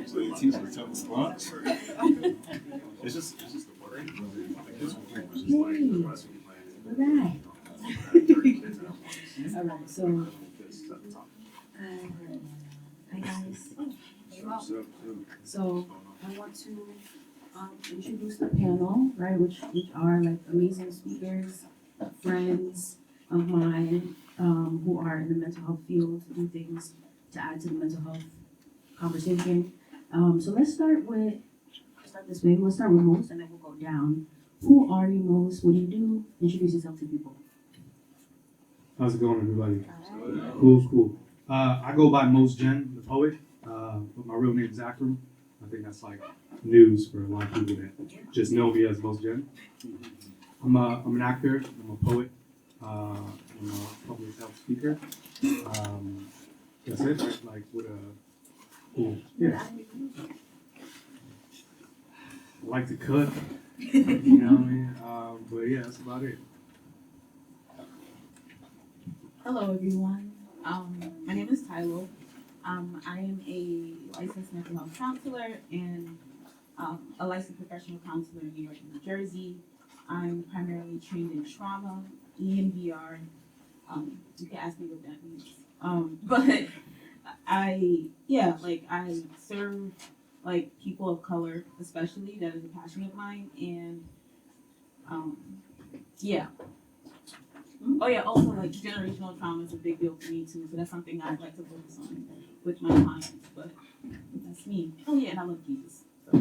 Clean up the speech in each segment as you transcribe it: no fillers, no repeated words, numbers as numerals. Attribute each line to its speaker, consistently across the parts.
Speaker 1: So you teach the temple response? It's just the word. Like this week was just like the recipe plan.
Speaker 2: All right, so hi guys. So I want to introduce the panel, right, which are like amazing speakers, friends of mine who are in the mental health field, do things to add to the mental health conversation. So let's start this way. We'll start with Most, and then we'll go down. Who are you, Most? What do you do? Introduce yourself to people.
Speaker 3: How's it going, everybody? Cool. I go by Most Jen, the poet, but my real name is Akram. I think that's like news for a lot of people that just know me as Most Jen. I'm an actor. I'm a poet. I'm a public health speaker. That's it. Right? Like with a cool. Yeah. I like to cook. You know what I mean? But yeah, that's about it.
Speaker 4: Hello, everyone. My name is Tylo. I am a licensed mental health counselor and a licensed professional counselor in New York and New Jersey. I'm primarily trained in trauma, EMDR. You can ask me what that means. But I serve like people of color, especially. That is a passion of mine, and yeah. Oh yeah, also like generational trauma is a big deal for me too, so that's something I'd like to focus on with my clients, but that's me. Oh yeah, and I love Jesus. So.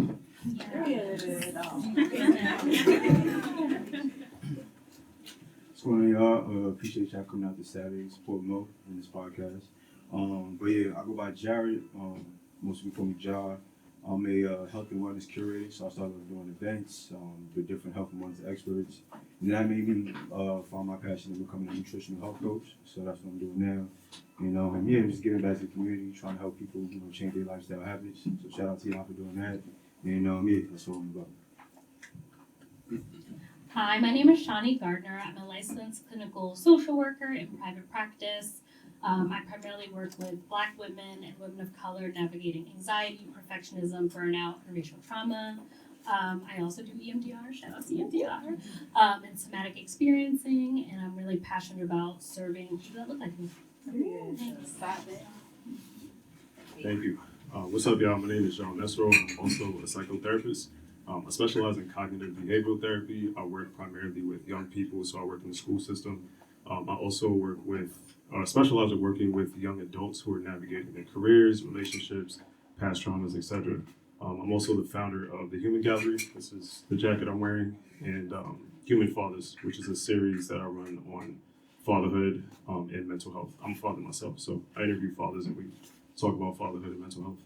Speaker 5: What's going on, y'all? Appreciate y'all coming out this Saturday, support Mo in this podcast. But yeah, I go by Jared. Most people call me Jar. I'm a health and wellness curator, so I started doing events with different health and wellness experts. And that made me find my passion in becoming a nutritional health coach. So that's what I'm doing now. You know, and yeah, just giving back to the community, trying to help people, change their lifestyle habits. So shout out to y'all for doing that. And yeah, that's what I'm about.
Speaker 6: Hi, my name is Shawnee Gardner. I'm a licensed clinical social worker in private practice. I primarily work with Black women and women of color navigating anxiety, perfectionism, burnout, and racial trauma. I also do EMDR, shout out to EMDR, and somatic experiencing, and I'm really passionate about serving people that look like me. Thanks.
Speaker 1: Thank you. What's up, y'all? My name is John Nesro. I'm also a psychotherapist. I specialize in cognitive behavioral therapy. I work primarily with young people, so I work in the school system. I also specialize in working with young adults who are navigating their careers, relationships, past traumas, etc. I'm also the founder of the Human Gallery. This is the jacket I'm wearing, and Human Fathers, which is a series that I run on fatherhood and mental health. I'm a father myself, so I interview fathers and we talk about fatherhood and mental health.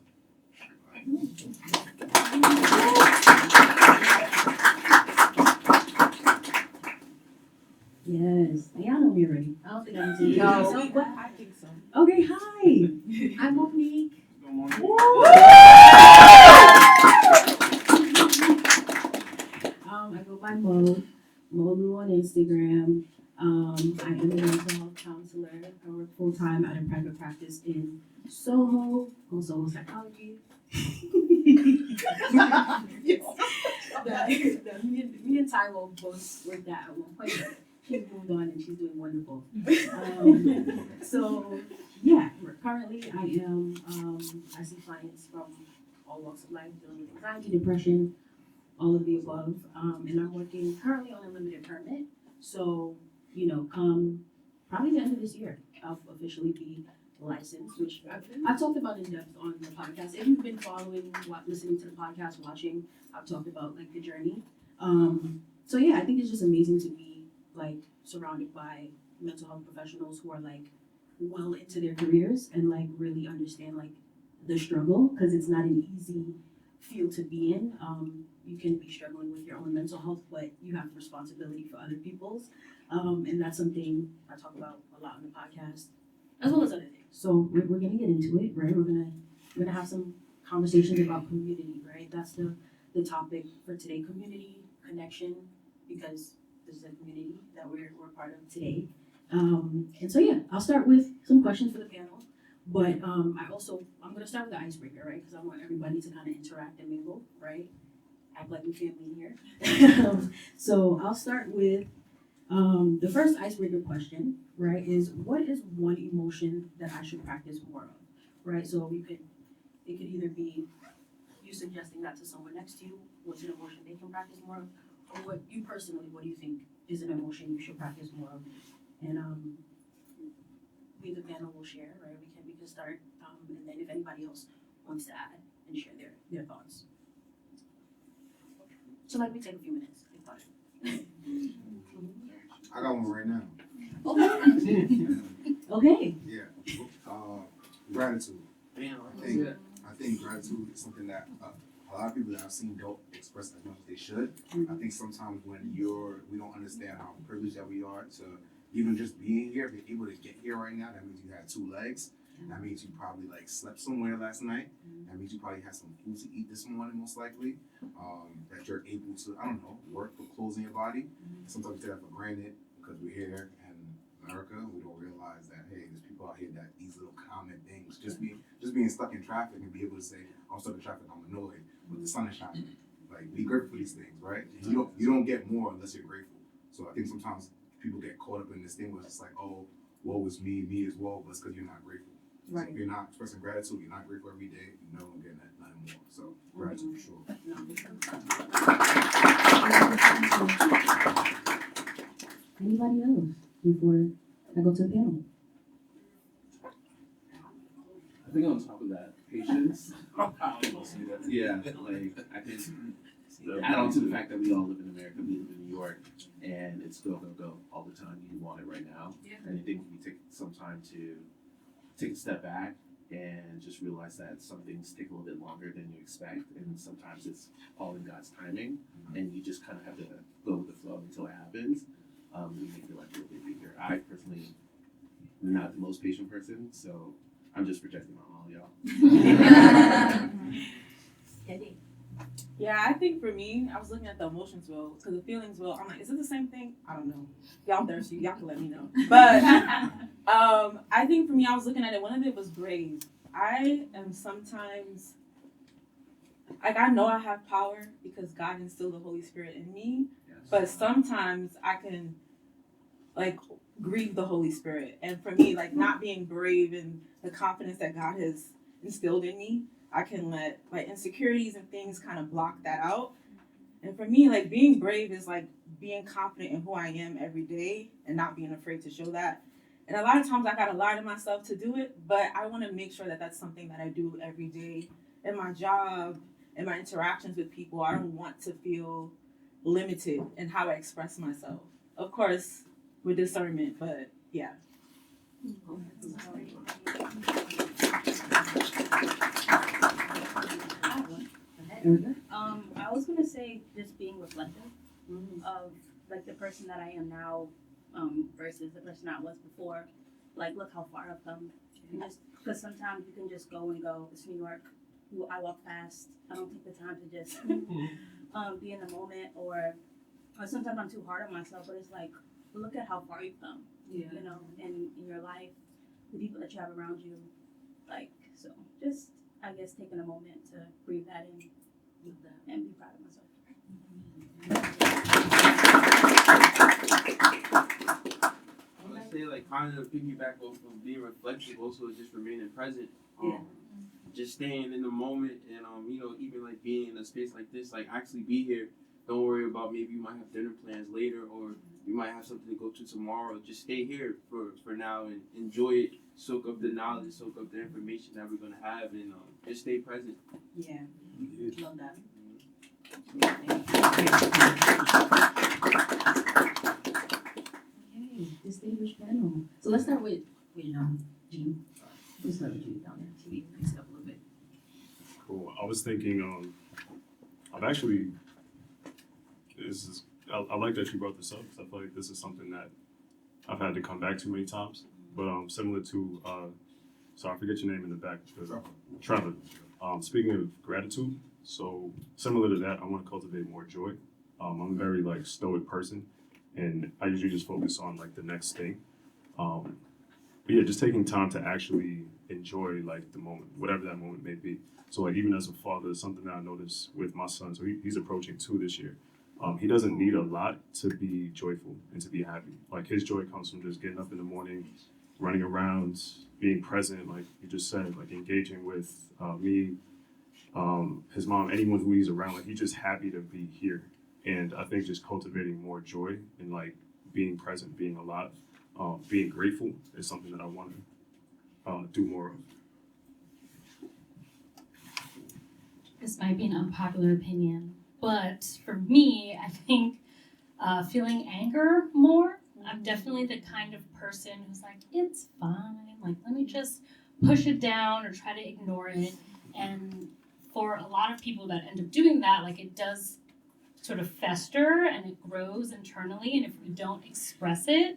Speaker 2: Yes, y'all know me already. I don't think I need to.
Speaker 4: I think so.
Speaker 2: Okay, hi. I'm Monique. I go by Mo Lu on Instagram. I am a mental health counselor. I work full time at a private practice in Soho, also psychology. Me and Ty will both work that at one point. She's moved on and she's doing wonderful. So yeah, currently I see clients from all walks of life dealing with anxiety, depression, all of the above. And I'm working currently on a limited permit. So, come probably the end of this year, I'll officially be licensed, which I've talked about in depth on the podcast. If you've been following, listening to the podcast, watching, I've talked about like the journey. So yeah, I think it's just amazing to be like surrounded by mental health professionals who are like well into their careers and like really understand like the struggle, because it's not an easy field to be in. You can be struggling with your own mental health, but you have responsibility for other people's. And that's something I talk about a lot on the podcast, as well as other things. So we're gonna get into it, right? We're gonna have some conversations about community, right? That's the topic for today: community, connection, because this is a community that we're part of today. And so yeah, I'll start with some questions for the panel. But I'm gonna start with the icebreaker, right? Because I want everybody to kind of interact and mingle, right? Act like we family here. So I'll start with the first icebreaker question, right? Is what is one emotion that I should practice more of, right? So it could either be you suggesting that to someone next to you, what's an emotion they can practice more of, or what you personally, what do you think is an emotion you should practice more of? And we the panel will share, right? We can start, and then if anybody else wants to add and share their thoughts. So like we take a few minutes. Think about it.
Speaker 7: I got one right now.
Speaker 2: Okay. Okay.
Speaker 7: Yeah. Gratitude. I think gratitude is something that a lot of people that I've seen don't express as much as they should. I think sometimes when we don't understand how privileged that we are to even just being here, being able to get here right now, that means you had two legs. That means you probably like slept somewhere last night. That means you probably had some food to eat this morning, most likely. That you're able to, I don't know, work with clothes in your body. Sometimes we take that for granted because we're here in America. We don't realize that, hey, there's people out here that these little common things, just being stuck in traffic and be able to say, I'm stuck in traffic, I'm annoyed, but the sun is shining. Like, be grateful for these things, right? And you don't get more unless you're grateful. So I think sometimes people get caught up in this thing where it's just like, oh, woe is me as well, but it's because you're not grateful.
Speaker 2: Right.
Speaker 7: So if you're not expressing gratitude, you're not grateful every day, you know you're getting nothing more. So gratitude for sure.
Speaker 2: Anybody else before I go to the panel?
Speaker 8: I think on top of that, patience. Yeah, like I think add on to the fact that we all live in America, we live in New York, and it's go all the time. You want it right now, and I think we take some time to take a step back and just realize that some things take a little bit longer than you expect, and sometimes it's all in God's timing, and you just kind of have to go with the flow until it happens. You make your life a little bit bigger. I personally am not the most patient person, so I'm just projecting on all y'all.
Speaker 4: Yeah, I think for me, I was looking at the emotions wheel, because the feelings wheel, I'm like, is it the same thing? I don't know. Y'all thirsty, y'all can let me know. But I think for me, I was looking at it, one of it was brave. I am sometimes, like I know I have power because God instilled the Holy Spirit in me, but sometimes I can like grieve the Holy Spirit. And for me, like not being brave and the confidence that God has instilled in me, I can let like insecurities and things kind of block that out. And for me, like being brave is like being confident in who I am every day and not being afraid to show that. And a lot of times I gotta lie to myself to do it, but I want to make sure that that's something that I do every day in my job, in my interactions with people. I don't want to feel limited in how I express myself. Of course, with discernment, but yeah.
Speaker 9: I was gonna say just being reflective of like the person that I am now, versus the person I was before. Like, look how far I've come. And just because sometimes you can just go and go. It's New York. I walk fast. I don't take the time to just be in the moment, or sometimes I'm too hard on myself. But it's like, look at how far you've come.
Speaker 2: Yeah.
Speaker 9: You know, in your life, the people that you have around you. Like, so just I guess taking a moment to breathe that in and be proud of myself.
Speaker 10: I would say, like, kind of piggyback off of being reflective, also just remaining present. Just staying in the moment, and you know, even like being in a space like this, like actually be here. Don't worry about maybe you might have dinner plans later, or you might have something to go to tomorrow. Just stay here for now and enjoy it. Soak up the knowledge, soak up the information that we're gonna have, and just stay present.
Speaker 2: Yeah. Love that. Okay, distinguished panel. So let's start with Jean. Let's start with you down there. So we can mix it up a little bit.
Speaker 1: Cool. I was thinking, I've actually, I like that you brought this up because I feel like this is something that I've had to come back to many times. But similar to, so I forget your name in the back. Trevor. Speaking of gratitude, so similar to that, I want to cultivate more joy. I'm a very like stoic person, and I usually just focus on like the next thing. But yeah, just taking time to actually enjoy like the moment, whatever that moment may be. So like even as a father, something that I noticed with my son, so he's approaching 2 this year. He doesn't need a lot to be joyful and to be happy. Like his joy comes from just getting up in the morning, running around, being present, like you just said, like engaging with me, his mom, anyone who he's around. Like he's just happy to be here. And I think just cultivating more joy and like being present, being alive, being grateful is something that I want to do more of.
Speaker 6: This might be an unpopular opinion, but for me, I think feeling anger more. I'm definitely the kind of person who's like, it's fine. Like, let me just push it down or try to ignore it. And for a lot of people that end up doing that, like it does sort of fester and it grows internally. And if you don't express it,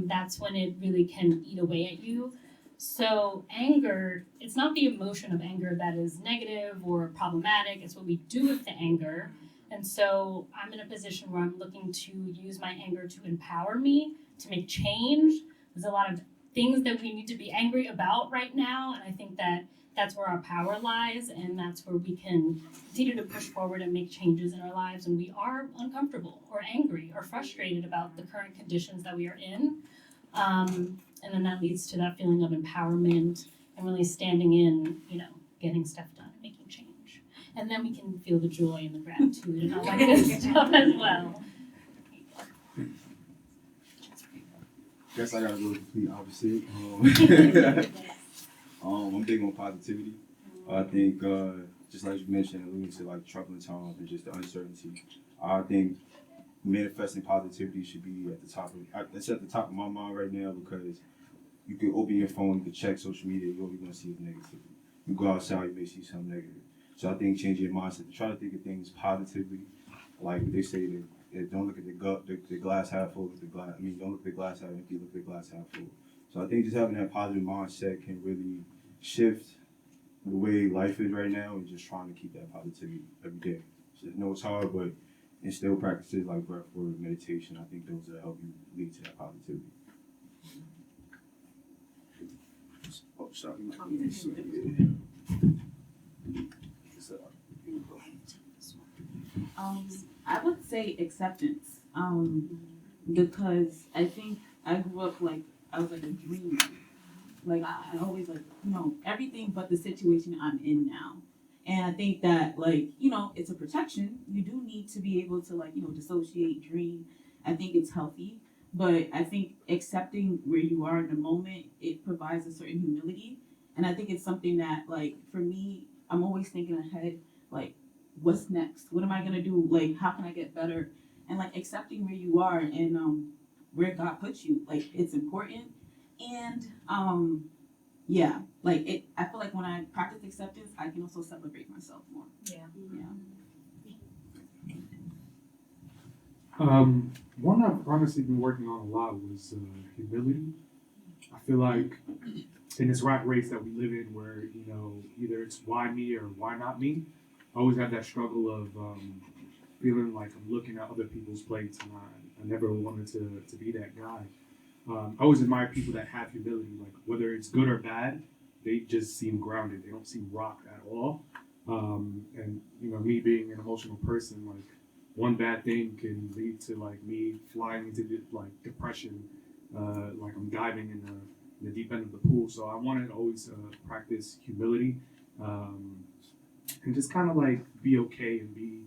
Speaker 6: that's when it really can eat away at you. So anger, it's not the emotion of anger that is negative or problematic. It's what we do with the anger. And so I'm in a position where I'm looking to use my anger to empower me, to make change. There's a lot of things that we need to be angry about right now. And I think that that's where our power lies. And that's where we can continue to push forward and make changes in our lives. And we are uncomfortable or angry or frustrated about the current conditions that we are in. And then that leads to that feeling of empowerment and really standing in, getting stuff done and making change. And then we can feel the joy and the gratitude and all that good stuff as well.
Speaker 5: Guess I gotta go the complete opposite. I'm big on positivity. I think, just like you mentioned, alluding to like troubling times and just the uncertainty. I think manifesting positivity should be at the top of my mind right now, because you can open your phone, you can check social media, you're only gonna see the negativity. You go outside, you may see something negative. So I think changing your mindset to try to think of things positively, like what they say that don't look at the glass half full, don't look at the glass half empty, look at the glass half full. So I think just having that positive mindset can really shift the way life is right now, and just trying to keep that positivity every day. So I know it's hard, but instill practices like breath work, meditation. I think those will help you lead to that positivity. Oh, sorry.
Speaker 4: I would say acceptance. Because I think I grew up like I was like a dreamer. Like I always like, everything but the situation I'm in now. And I think that like, it's a protection. You do need to be able to like, dissociate, dream. I think it's healthy. But I think accepting where you are in the moment, it provides a certain humility. And I think it's something that like for me, I'm always thinking ahead, like, what's next? What am I gonna do? Like, how can I get better? And like accepting where you are and where God puts you, like it's important. And yeah, like I feel like when I practice acceptance, I can also celebrate myself more.
Speaker 2: Yeah.
Speaker 3: One I've honestly been working on a lot was humility. I feel like in this rat race that we live in, where either it's why me or why not me, I always have that struggle of feeling like I'm looking at other people's plates, and I never wanted to be that guy. I always admire people that have humility, like whether it's good or bad, they just seem grounded. They don't seem rocked at all. And me being an emotional person, like one bad thing can lead to like me flying into like depression, like I'm diving in the deep end of the pool. So I wanted to always practice humility, and just kind of like be okay and be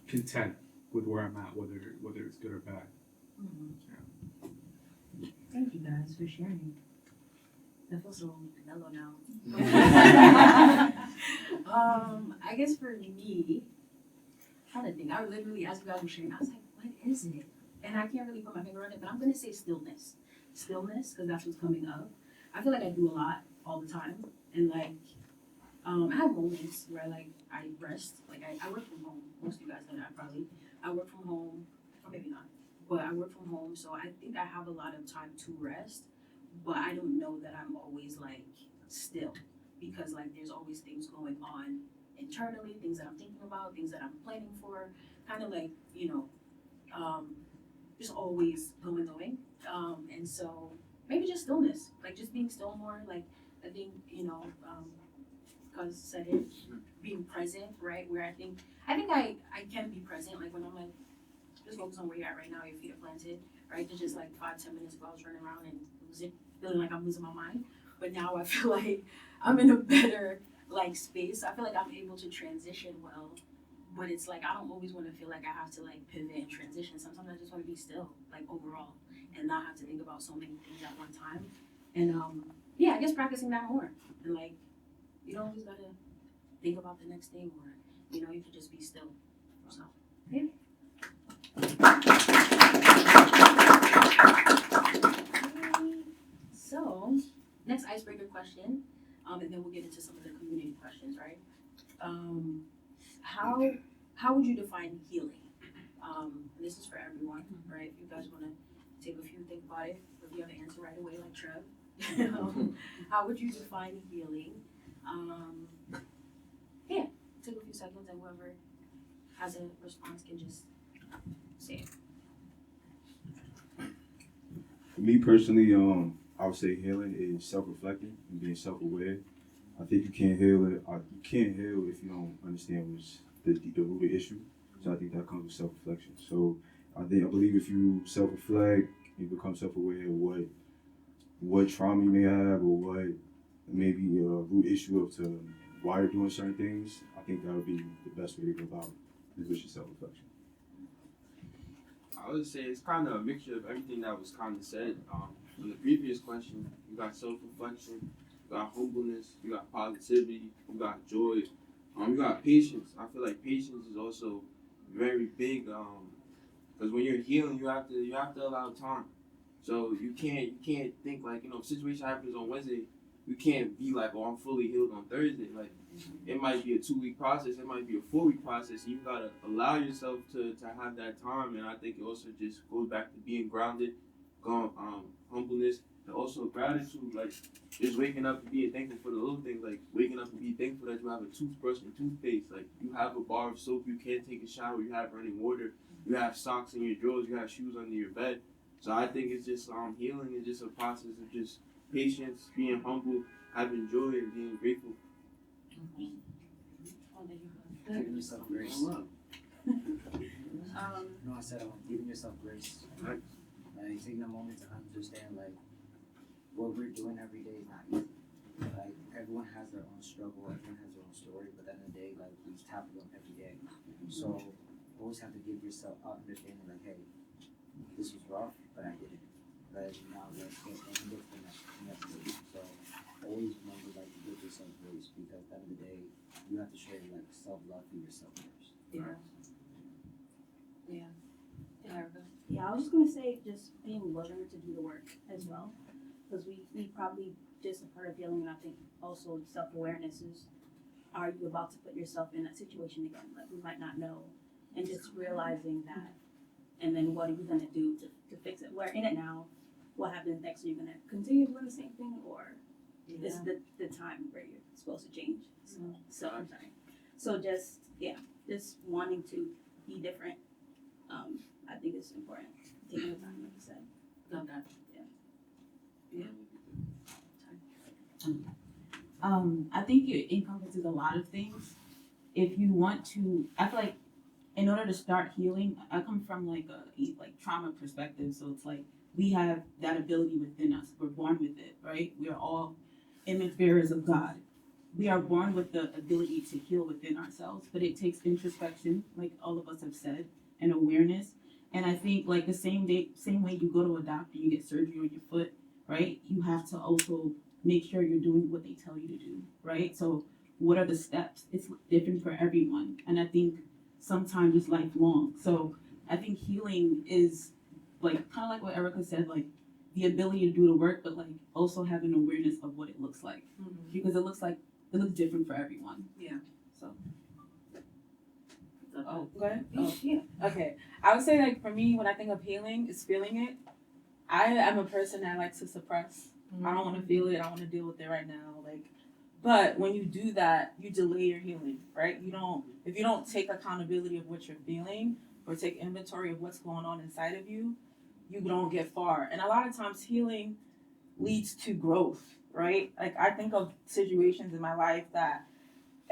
Speaker 3: content with where I'm at, whether it's good or bad.
Speaker 2: Thank you guys for sharing. I feel so mellow now. I guess for me, I'm trying to think. I literally, as you guys were sharing, I was like, what is it? And I can't really put my finger on it, but I'm gonna say stillness. Stillness, because that's what's coming up. I feel like I do a lot all the time, and like, I have moments where like I rest. Like I work from home. Most of you guys know that probably. I work from home, or maybe not, but I work from home, so I think I have a lot of time to rest. But I don't know that I'm always like still, because like there's always things going on internally, things that I'm thinking about, things that I'm planning for, kind of like just always going. And so maybe just stillness, like just being still more, like I think, cause said it, being present, right? Where I think I can be present, like when I'm like, just focus on where you're at right now, your feet are planted, right? Just like 5-10 minutes ago I was running around and feeling like I'm losing my mind. But now I feel like I'm in a better like space. I feel like I'm able to transition well. But it's like I don't always want to feel like I have to like pivot and transition. Sometimes I just want to be still, like overall, and not have to think about so many things at one time. And yeah, I guess practicing that more. And like you don't always gotta think about the next thing, or you could just be still. So yeah. So next icebreaker question, and then we'll get into some of the community questions, right? How would you define healing? This is for everyone, right? If you guys want to take a few, think about it. If you have an answer right away, like Trev, how would you define healing? Yeah, take a few seconds, and whoever has a response can just say it.
Speaker 5: For me personally, I would say healing is self-reflecting and being self-aware. I think you can't heal it. You can't heal if you don't understand what's the root of the issue. So I think that comes with self-reflection. So I believe if you self-reflect, you become self-aware of what trauma you may have or what maybe a root issue of to why you're doing certain things. I think that would be the best way to go about it, is with your self-reflection.
Speaker 10: I would say it's kind of a mixture of everything that was kind of said. In the previous question, you got self-reflection, you got humbleness, you got positivity, you got joy, you got patience. I feel like patience is also very big, because when you're healing, you have to allow time. So you can't think like, if situation happens on Wednesday, you can't be like, oh, I'm fully healed on Thursday. Like, it might be a 2-week process, it might be a 4-week process. You gotta allow yourself to have that time, and I think it also just goes back to being grounded, humbleness, and also gratitude. Like, just waking up and being thankful for the little things, like waking up and being thankful that you have a toothbrush and toothpaste, like you have a bar of soap, you can take a shower, you have running water, you have socks in your drawers, you have shoes under your bed. So I think it's just healing is just a process of just patience, being humble, having joy, and being grateful.
Speaker 11: Giving yourself grace. I said giving yourself grace.
Speaker 10: Right.
Speaker 11: Like taking a moment to understand like what we're doing every day is not easy. Like everyone has their own struggle, everyone has their own story, but at the end of the day, like we just tackle them every day. So always have to give yourself understanding like, hey, this was rough, but I did it. But now let's get to the next stage. So always remember like to give yourself grace, because at the end of the day, you have to show like self-love for yourself first.
Speaker 2: Yeah.
Speaker 9: Yeah, I was just gonna say just being willing to do the work as well, because we probably just a part of healing, and I think also self-awareness is, are you about to put yourself in that situation again? Like we might not know, and just realizing that, and then what are you gonna do to fix it? We're in it now. What happens next? Are you gonna continue doing the same thing, or this is the time where you're supposed to change? So I'm sorry. So just wanting to be different. I think it's important. Taking the time, like you said.
Speaker 2: Love that.
Speaker 4: I think it encompasses a lot of things. If you want to, I feel like in order to start healing, I come from like a trauma perspective. So it's like we have that ability within us. We're born with it, right? We are all image bearers of God. We are born with the ability to heal within ourselves, but it takes introspection, like all of us have said, and awareness. And I think like the same way you go to a doctor, you get surgery on your foot, right? You have to also make sure you're doing what they tell you to do, right? So what are the steps? It's different for everyone. And I think sometimes it's lifelong. So I think healing is like kind of like what Erica said, like the ability to do the work, but like also having awareness of what it looks like, because it looks different for everyone.
Speaker 2: Yeah.
Speaker 4: So.
Speaker 12: Oh, go ahead.
Speaker 2: Oh, yeah.
Speaker 12: Okay. I would say like for me, when I think of healing, it's feeling it. I am a person that likes to suppress. I don't want to feel it. I don't want to deal with it right now. But when you do that, you delay your healing, right? If you don't take accountability of what you're feeling or take inventory of what's going on inside of you, you don't get far. And a lot of times healing leads to growth, right? Like I think of situations in my life that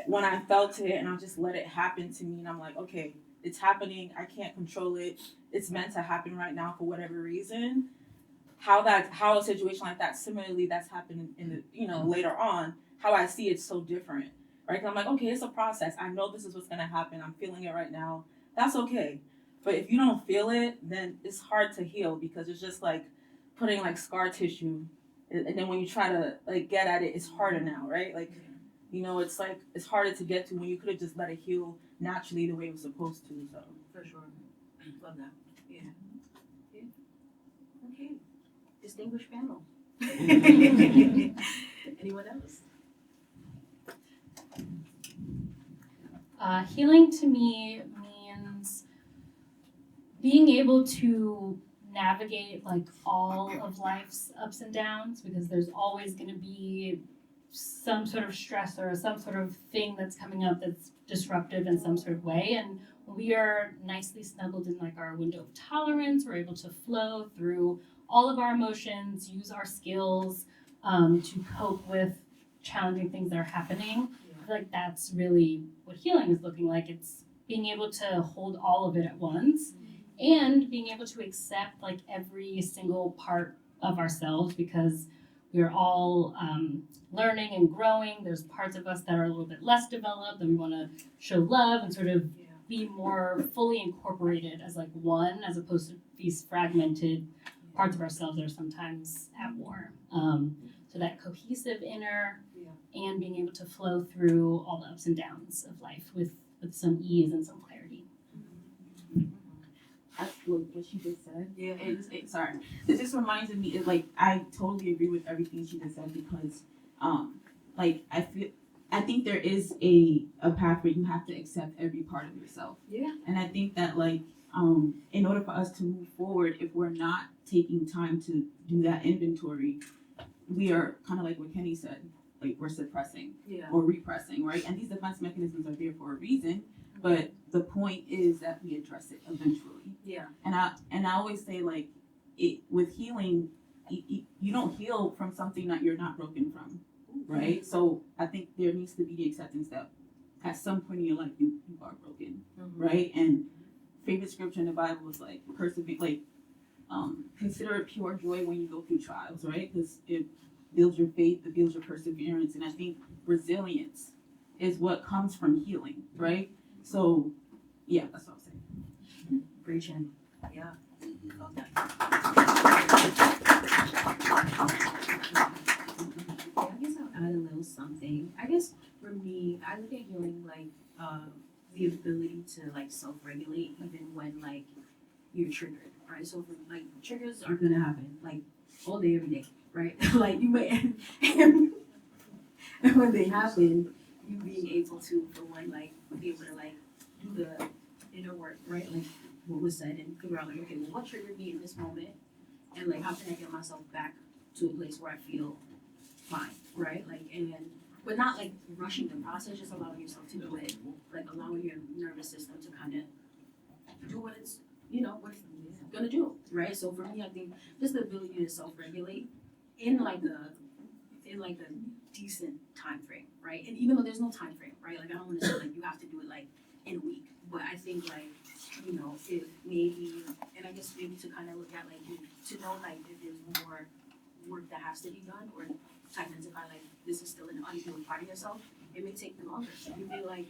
Speaker 12: when I felt it and I just let it happen to me and I'm like, okay, it's happening, I can't control it, it's meant to happen right now for whatever reason. How a situation like that, similarly that's happened in the, you know, later on, how I see it's so different. Right? 'Cause I'm like, okay, it's a process. I know this is what's gonna happen. I'm feeling it right now. That's okay. But if you don't feel it, then it's hard to heal because it's just like putting like scar tissue, and then when you try to like get at it, it's harder now, right? Like, you know, it's like it's harder to get to when you could have just let it heal naturally the way it was supposed to. So
Speaker 2: For sure. Love that. Yeah. Yeah. Okay. Distinguished panel. Anyone else?
Speaker 6: Healing to me means being able to navigate like all of life's ups and downs, because there's always going to be some sort of stressor or some sort of thing that's coming up that's disruptive in some sort of way. And when we are nicely snuggled in like our window of tolerance, we're able to flow through all of our emotions, use our skills to cope with challenging things that are happening. I feel like that's really what healing is looking like. It's being able to hold all of it at once and being able to accept like every single part of ourselves, because we're all learning and growing. There's parts of us that are a little bit less developed that we want to show love and sort of be more fully incorporated as like one, as opposed to these fragmented parts of ourselves that are sometimes at war. So that cohesive inner and being able to flow through all the ups and downs of life with some ease and some clarity.
Speaker 4: What she just said. Yeah, sorry. It just reminds me. It, like I totally agree with everything she just said because, like I think there is a path where you have to accept every part of yourself.
Speaker 2: Yeah.
Speaker 4: And I think that like in order for us to move forward, if we're not taking time to do that inventory, we are kind of like what Kenny said, like we're suppressing or repressing, right? And these defense mechanisms are there for a reason. But the point is that we address it eventually.
Speaker 2: Yeah.
Speaker 4: And I always say like, with healing, you don't heal from something that you're not broken from, right? So I think there needs to be the acceptance that at some point in your life you are broken, right? And favorite scripture in the Bible is like persevere, like consider it pure joy when you go through trials, right? Because it builds your faith, it builds your perseverance, and I think resilience is what comes from healing, right? So, yeah, that's what I'm saying.
Speaker 2: Preaching. Yeah. Love that. I guess I'll add a little something. I guess for me, I look at healing like the ability to like self-regulate even when like you're triggered, right? So for, like triggers are gonna happen like all day, every day, right? Like you may, and when they happen, you being able to, for one, like be able to like do the inner work, right? Like what was said, and figure out like, okay, well, what triggered me in this moment, and like how can I get myself back to a place where I feel fine, right? Like, and but not like rushing the process, just allowing yourself to do it, like allowing your nervous system to kind of do what it's, you know, what it's gonna do, right? So for me, I think just the ability to self-regulate in like a decent time frame, right? And even though there's no time frame, right? Like I don't want to say like you have to do it like in a week, but I think like, you know, if maybe, and I guess maybe to kind of look at like to know like if there's more work that has to be done, or to identify like this is still an unhealed part of yourself, it may take longer. You may like,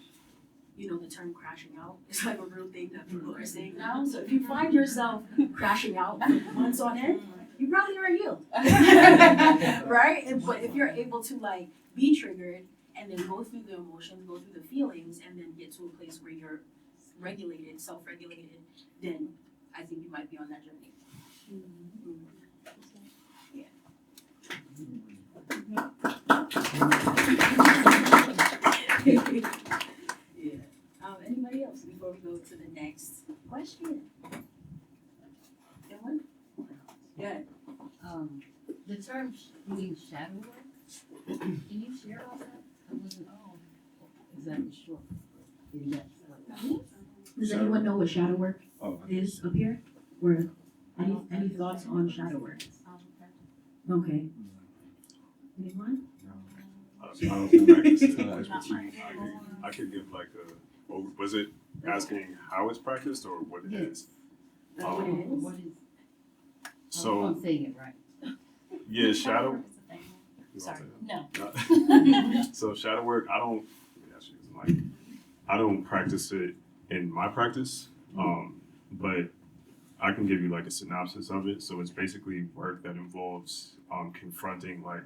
Speaker 2: you know, the term crashing out is like a real thing that people are saying now. So if you find yourself crashing out for months on end, you probably are healed, right? But if you're able to like be triggered and then go through the emotions, go through the feelings, and then get to a place where you're regulated, self-regulated, then I think you might be on that journey. Yeah. Yeah. Anybody else before we go to the next question? Anyone? Yeah.
Speaker 13: The term being shadow work, can you share about that? I wasn't exactly sure.
Speaker 2: Does anyone know what shadow work is up here? Or any thoughts on shadow work? Okay. Anyone?
Speaker 1: I don't think practice is
Speaker 5: Not
Speaker 1: expertise. I could give like a. Was it asking how it's practiced or what it is?
Speaker 2: What it is?
Speaker 13: What is?
Speaker 1: So
Speaker 13: I'm saying it right.
Speaker 1: yeah, shadow.
Speaker 6: work is a thing.
Speaker 1: You
Speaker 6: Sorry,
Speaker 1: wanna
Speaker 6: no.
Speaker 1: say that? So shadow work, I don't practice it in my practice, but I can give you like a synopsis of it. So it's basically work that involves confronting like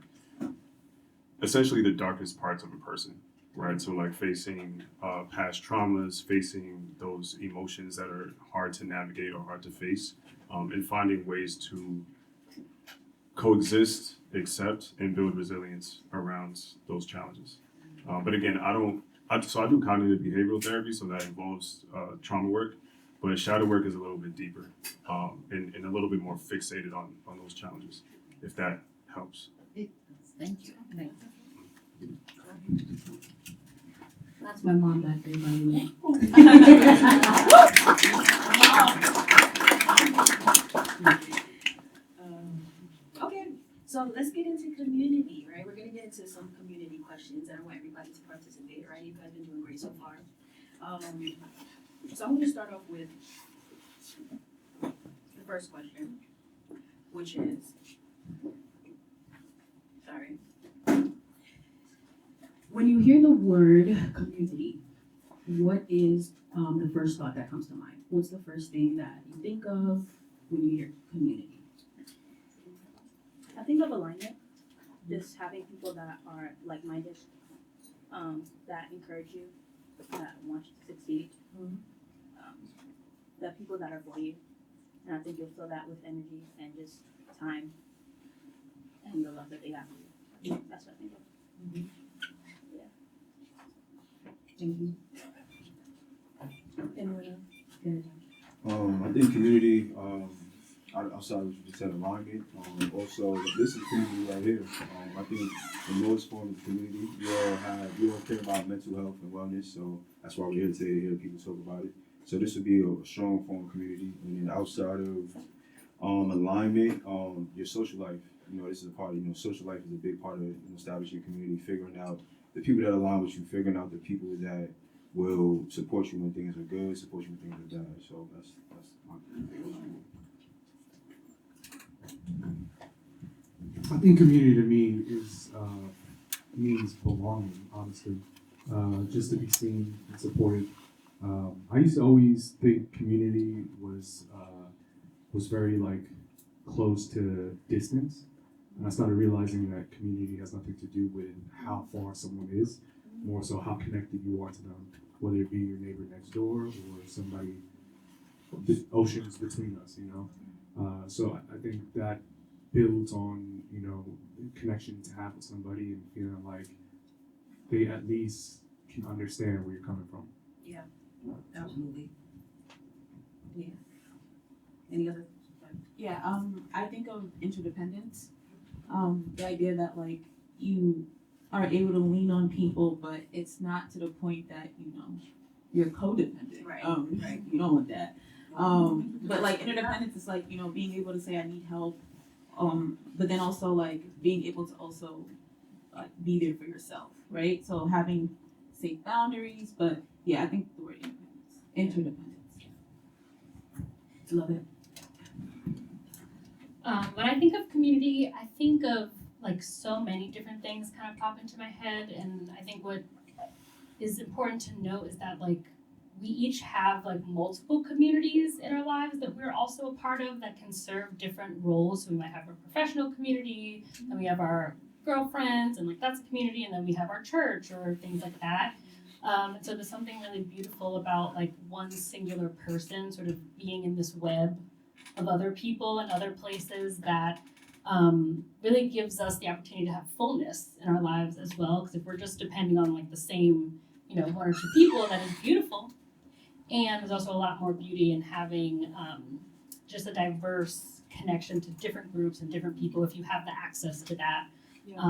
Speaker 1: essentially the darkest parts of a person, right? So like facing past traumas, facing those emotions that are hard to navigate or hard to face, and finding ways to coexist, accept, and build resilience around those challenges. But again, I do cognitive behavioral therapy, so that involves trauma work, but shadow work is a little bit deeper and a little bit more fixated on those challenges, if that helps.
Speaker 13: Thank you. That's my mom back there, by the way.
Speaker 2: Okay, so let's get into community, right? We're gonna get into some community questions, and I want everybody to participate, right? You guys have been doing great so far. So I'm gonna start off with the first question, which is, sorry. When you hear the word community, what is the first thought that comes to mind? What's the first thing that you think of when you hear community?
Speaker 9: I think of alignment, just having people that are like-minded, that encourage you, that want you to succeed, the people that are for you. And I think you'll feel that with energy and just time and the love that they have for you. That's what I think of.
Speaker 2: Thank you. Anyone else? Good.
Speaker 5: I think community, outside of what you just said, alignment. Also, this is community right here. I think the lowest form of community, we all care about mental health and wellness, so that's why we're here today to hear people talk about it. So this would be a strong form of community. And then outside of alignment, your social life. This is a part of, social life is a big part of establishing community, figuring out the people that align with you, figuring out the people that will support you when things are good, support you when things are bad. So that's my
Speaker 3: I think community to me is means belonging, honestly. Just to be seen and supported. I used to always think community was very like close to distance, and I started realizing that community has nothing to do with how far someone is, more so how connected you are to them, whether it be your neighbor next door or somebody. The oceans between us, So I think that builds on connection to have with somebody and feeling like they at least can understand where you're coming from.
Speaker 2: Yeah, absolutely. Yeah. Any other?
Speaker 4: Yeah, I think of interdependence. The idea that like you are able to lean on people, but it's not to the point that you're codependent.
Speaker 2: Right.
Speaker 4: Right. You don't want that. But like interdependence is like being able to say I need help, but then also like being able to also like be there for yourself, right? So having safe boundaries, but yeah, I think the word interdependence.
Speaker 2: Love it.
Speaker 6: When I think of community, I think of like so many different things kind of pop into my head, and I think what is important to note is that like we each have like multiple communities in our lives that we're also a part of that can serve different roles. So we might have a professional community, and we have our girlfriends, and like that's a community, and then we have our church or things like that. And so there's something really beautiful about like one singular person sort of being in this web of other people and other places that really gives us the opportunity to have fullness in our lives as well. Because if we're just depending on like the same, one or two people, that is beautiful. And there's also a lot more beauty in having just a diverse connection to different groups and different people if you have the access to that.
Speaker 2: Yeah.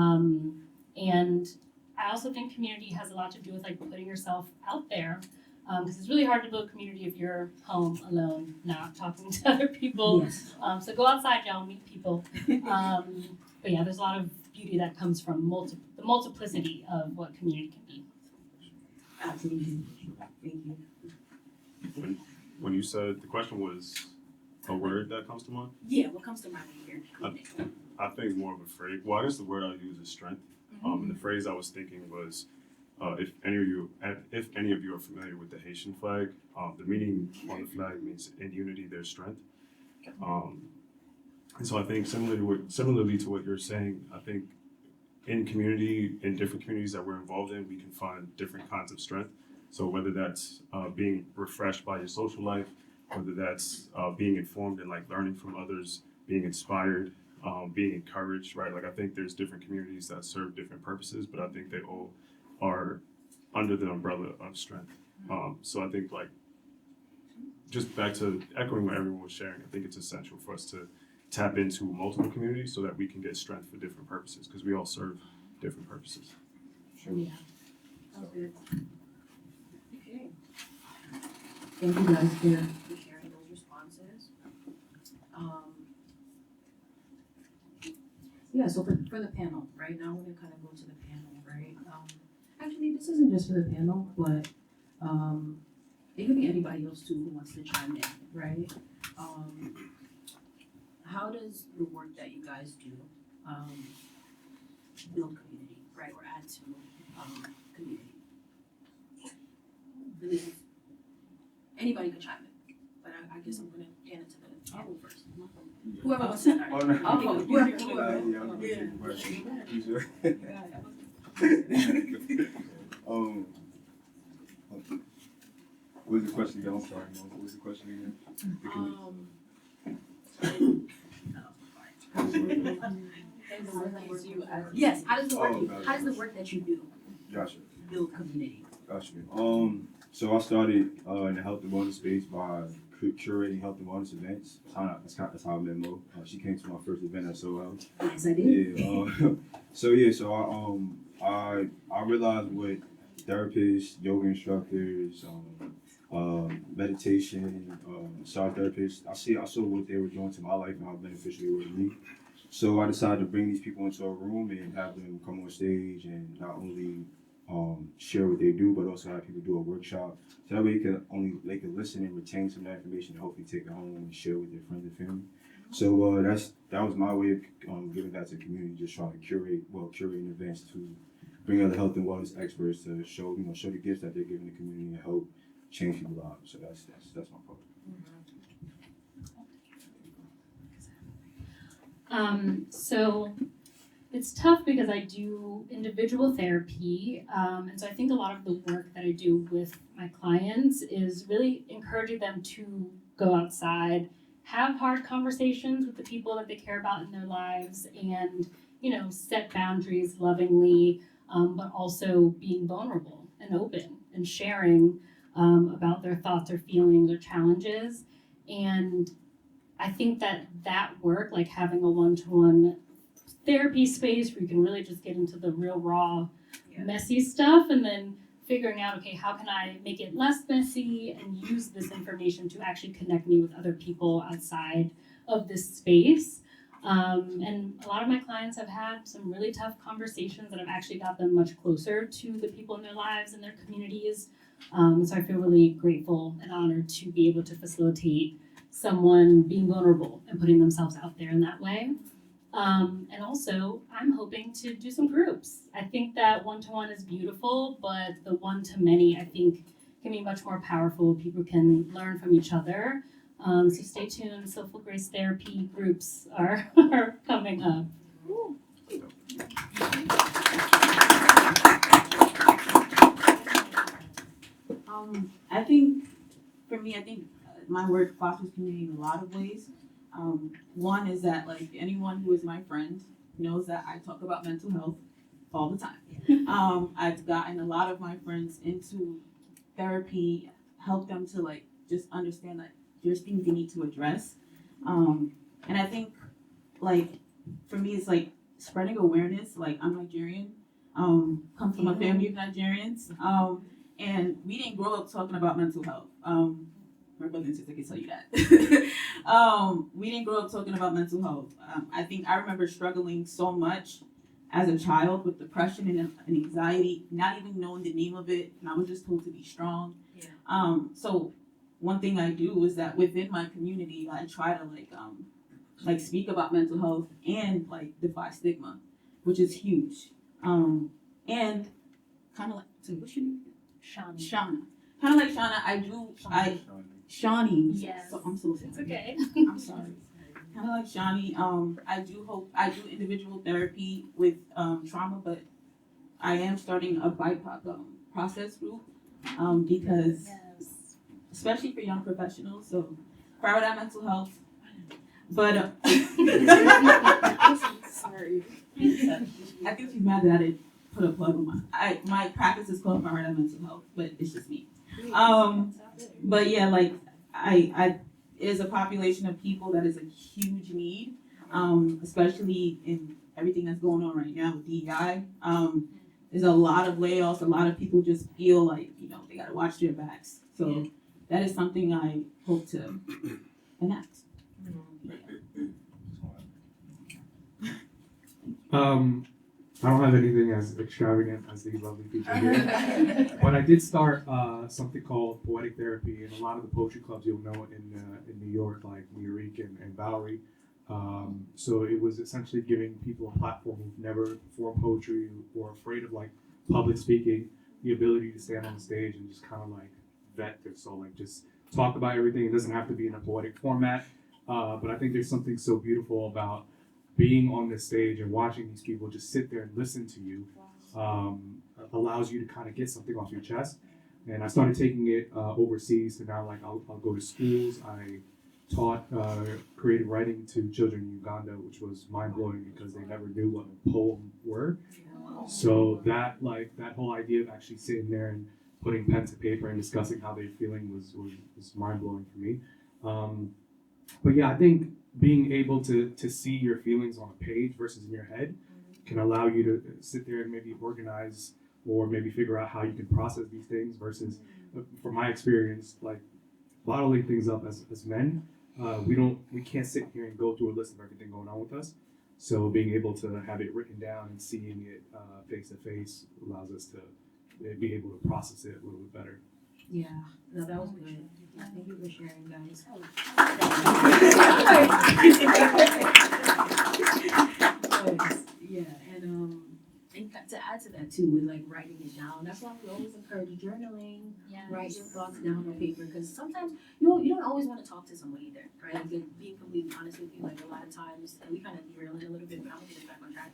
Speaker 6: And I also think community has a lot to do with like putting yourself out there. Because it's really hard to build community if you're home alone, not talking to other people.
Speaker 2: Yes.
Speaker 6: So go outside, y'all, meet people. But yeah, there's a lot of beauty that comes from the multiplicity of what community can be.
Speaker 2: Absolutely. Thank you.
Speaker 1: When you said the question was a word that comes to mind,
Speaker 2: Yeah, what comes to mind when you hear?
Speaker 1: I think more of a phrase. Well, I guess the word I use is strength. And the phrase I was thinking was, if any of you are familiar with the Haitian flag, the meaning on the flag means in unity there's strength. And so I think similarly to what you're saying, I think in different communities that we're involved in, we can find different kinds of strength. So whether that's being refreshed by your social life, whether that's being informed and like learning from others, being inspired, being encouraged, right? Like I think there's different communities that serve different purposes, but I think they all are under the umbrella of strength. So I think like just back to echoing what everyone was sharing, I think it's essential for us to tap into multiple communities so that we can get strength for different purposes because we all serve different purposes.
Speaker 2: Sure. Yeah. Sounds good. Okay. Thank you guys for sharing those responses. Yeah, so for the panel, right now we're gonna kind of go to the panel, right? Actually, this isn't just for the panel, but it could be anybody else too who wants to chime in, right? How does the work that you guys do build community, right, or add to community? Really, anybody could chime in, but I guess I'm gonna hand it to the panel first. Whoever wants to start.
Speaker 5: Oh, no.
Speaker 2: Whoever.
Speaker 5: What was the question again? I'm sorry, Mo. What was the question again?
Speaker 2: Yes, how does the work that you do
Speaker 5: Gotcha.
Speaker 2: build community?
Speaker 5: Gotcha. So I started in the health and wellness space by curating health and wellness events. That's how I met Mo. She came to my first event at Soho.
Speaker 2: Yes, I did.
Speaker 5: Yeah. So I realized what therapists, yoga instructors, meditation, massage therapists. I saw what they were doing to my life and how beneficial they were to me. So I decided to bring these people into a room and have them come on stage and not only share what they do, but also have people do a workshop. So that way they can listen and retain some of that information and hopefully take it home and share with their friends and family. So that was my way of giving back to the community, just trying to curating events to bring other health and wellness experts to show the gifts that they're giving the community and help change people's lives. So that's my part.
Speaker 6: So it's tough because I do individual therapy, and so I think a lot of the work that I do with my clients is really encouraging them to go outside, have hard conversations with the people that they care about in their lives, and set boundaries lovingly, but also being vulnerable and open and sharing about their thoughts or feelings or challenges. And I think that work, like having a one-to-one therapy space where you can really just get into the real raw, messy stuff, and then figuring out, okay, how can I make it less messy and use this information to actually connect me with other people outside of this space. And a lot of my clients have had some really tough conversations that have actually got them much closer to the people in their lives and their communities. So I feel really grateful and honored to be able to facilitate someone being vulnerable and putting themselves out there in that way. And also, I'm hoping to do some groups. I think that one-to-one is beautiful, but the one-to-many, I think, can be much more powerful. People can learn from each other. So stay tuned. Soulful Grace Therapy groups are coming up.
Speaker 4: I think, for me, my work fosters community in a lot of ways. One is that, like, anyone who is my friend knows that I talk about mental health all the time. I've gotten a lot of my friends into therapy, help them to, like, just understand that there's things they need to address. And I think, like, for me, it's like spreading awareness. Like, I'm Nigerian, come from a family of Nigerians, and we didn't grow up talking about mental health. My brother and sister can tell you that. We didn't grow up talking about mental health. I think I remember struggling so much as a child with depression and anxiety, not even knowing the name of it, and I was just told to be strong.
Speaker 2: Yeah.
Speaker 4: So one thing I do is that within my community, I try to like speak about mental health and like defy stigma, which is huge. And kind of like, so what's your name? Shauna. Kind of like Shauna, Shawnee.
Speaker 6: Yes.
Speaker 4: So, I'm so sorry.
Speaker 6: It's okay.
Speaker 4: I'm sorry. Kind of like Shawnee. I do individual therapy with trauma, but I am starting a BIPOC process group because,
Speaker 6: Yes.
Speaker 4: especially for young professionals, so prioritize mental health. But sorry, I think she's mad that I didn't put a plug on my practice is called prioritize mental health, but it's just me. But yeah, like I is a population of people that is a huge need, especially in everything that's going on right now with DEI. There's a lot of layoffs. A lot of people just feel like they gotta watch their backs. So that is something I hope to enact.
Speaker 3: I don't have anything as extravagant as these lovely people here, but I did start something called poetic therapy, and a lot of the poetry clubs you'll know in New York, like Murique and Valerie. So it was essentially giving people a platform who've never performed poetry or afraid of like public speaking, the ability to stand on the stage and just kind of like vet their soul, like just talk about everything. It doesn't have to be in a poetic format, but I think there's something so beautiful about being on this stage and watching these people just sit there and listen to you. Allows you to kind of get something off your chest. And I started taking it overseas, so now like I'll go to schools. I taught creative writing to children in Uganda, which was mind blowing because they never knew what a poem were. So that whole idea of actually sitting there and putting pen to paper and discussing how they're feeling was mind blowing for me. But yeah, I think being able to see your feelings on a page versus in your head can allow you to sit there and maybe organize or maybe figure out how you can process these things versus, from my experience, like bottling things up as men, we can't sit here and go through a list of everything going on with us. So being able to have it written down and seeing it face to face allows us to be able to process it a little bit better.
Speaker 2: Yeah, no, that was good. Thank you for sharing, guys. Yeah, and to add to that too, with like writing it down. That's why we always encourage journaling.
Speaker 6: Yes.
Speaker 2: Write your thoughts down on paper, because sometimes you don't always want to talk to somebody either, right? Like being completely honest with you, like a lot of times, and we kind of derail it a little bit, but I'm gonna get it back on track.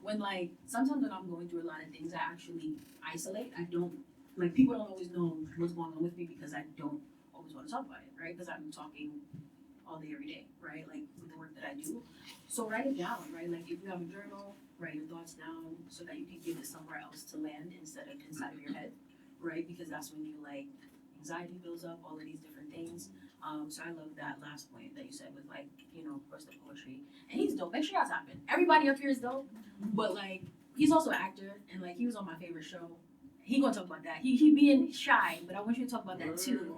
Speaker 2: When like sometimes when I'm going through a lot of things, I actually isolate. I don't like people don't always know what's going on with me because I don't always want to talk about it, right? Because I'm talking all day every day, right? Like with the work that I do. So write it down, right? Like if you have a journal, write your thoughts down so that you can give it somewhere else to land instead of inside of your head, right? Because that's when you like anxiety builds up, all of these different things. So I love that last point that you said with like, of course the poetry. And he's dope. Make sure y'all tap in. Everybody up here is dope, but like he's also an actor and like he was on my favorite show. He gonna talk about that. He being shy, but I want you to talk about that too.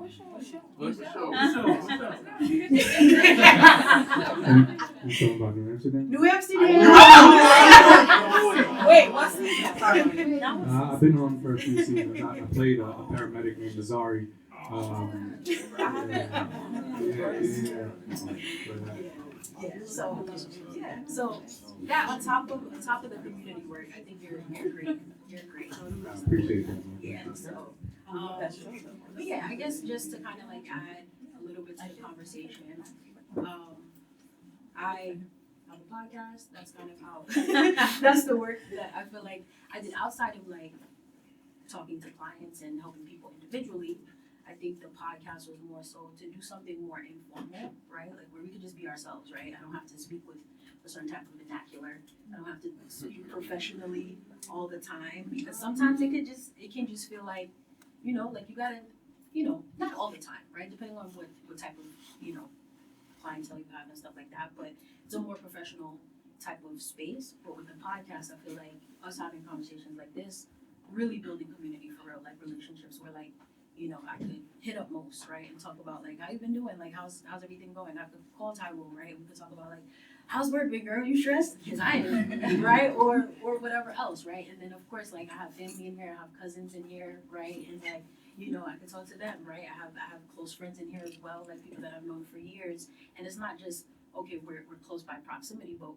Speaker 3: You talking about New Amsterdam?
Speaker 2: New Amsterdam.
Speaker 12: Wait, what season? Sorry.
Speaker 3: I've been on for a few seasons. I played a paramedic named Nazari.
Speaker 2: So that on top of the community work, I think you're great. You're great.
Speaker 3: I appreciate that.
Speaker 2: Yeah. So, but yeah, I guess just to kind of like add a little bit to the conversation, I have a podcast. That's kind of how that's the work that I feel like I did outside of like talking to clients and helping people individually. I think the podcast was more so to do something more informal, right? Like where we could just be ourselves, right? I don't have to speak with a certain type of vernacular. I don't have to speak professionally all the time because sometimes it can just feel like, like you gotta, not all the time, right? Depending on what type of, clientele you have and stuff like that. But it's a more professional type of space. But with the podcast, I feel like us having conversations like this, really building community for real, like relationships where like, I could hit up most, right, and talk about like how you been doing, like how's everything going. I could call Tyrone, right? We could talk about like how's work, big girl? You stressed? Because I am, right? Or whatever else, right? And then of course, like I have family in here, I have cousins in here, right? And like, you know, I can talk to them, right? I have close friends in here as well, like people that I've known for years. And it's not just, okay, we're close by proximity, but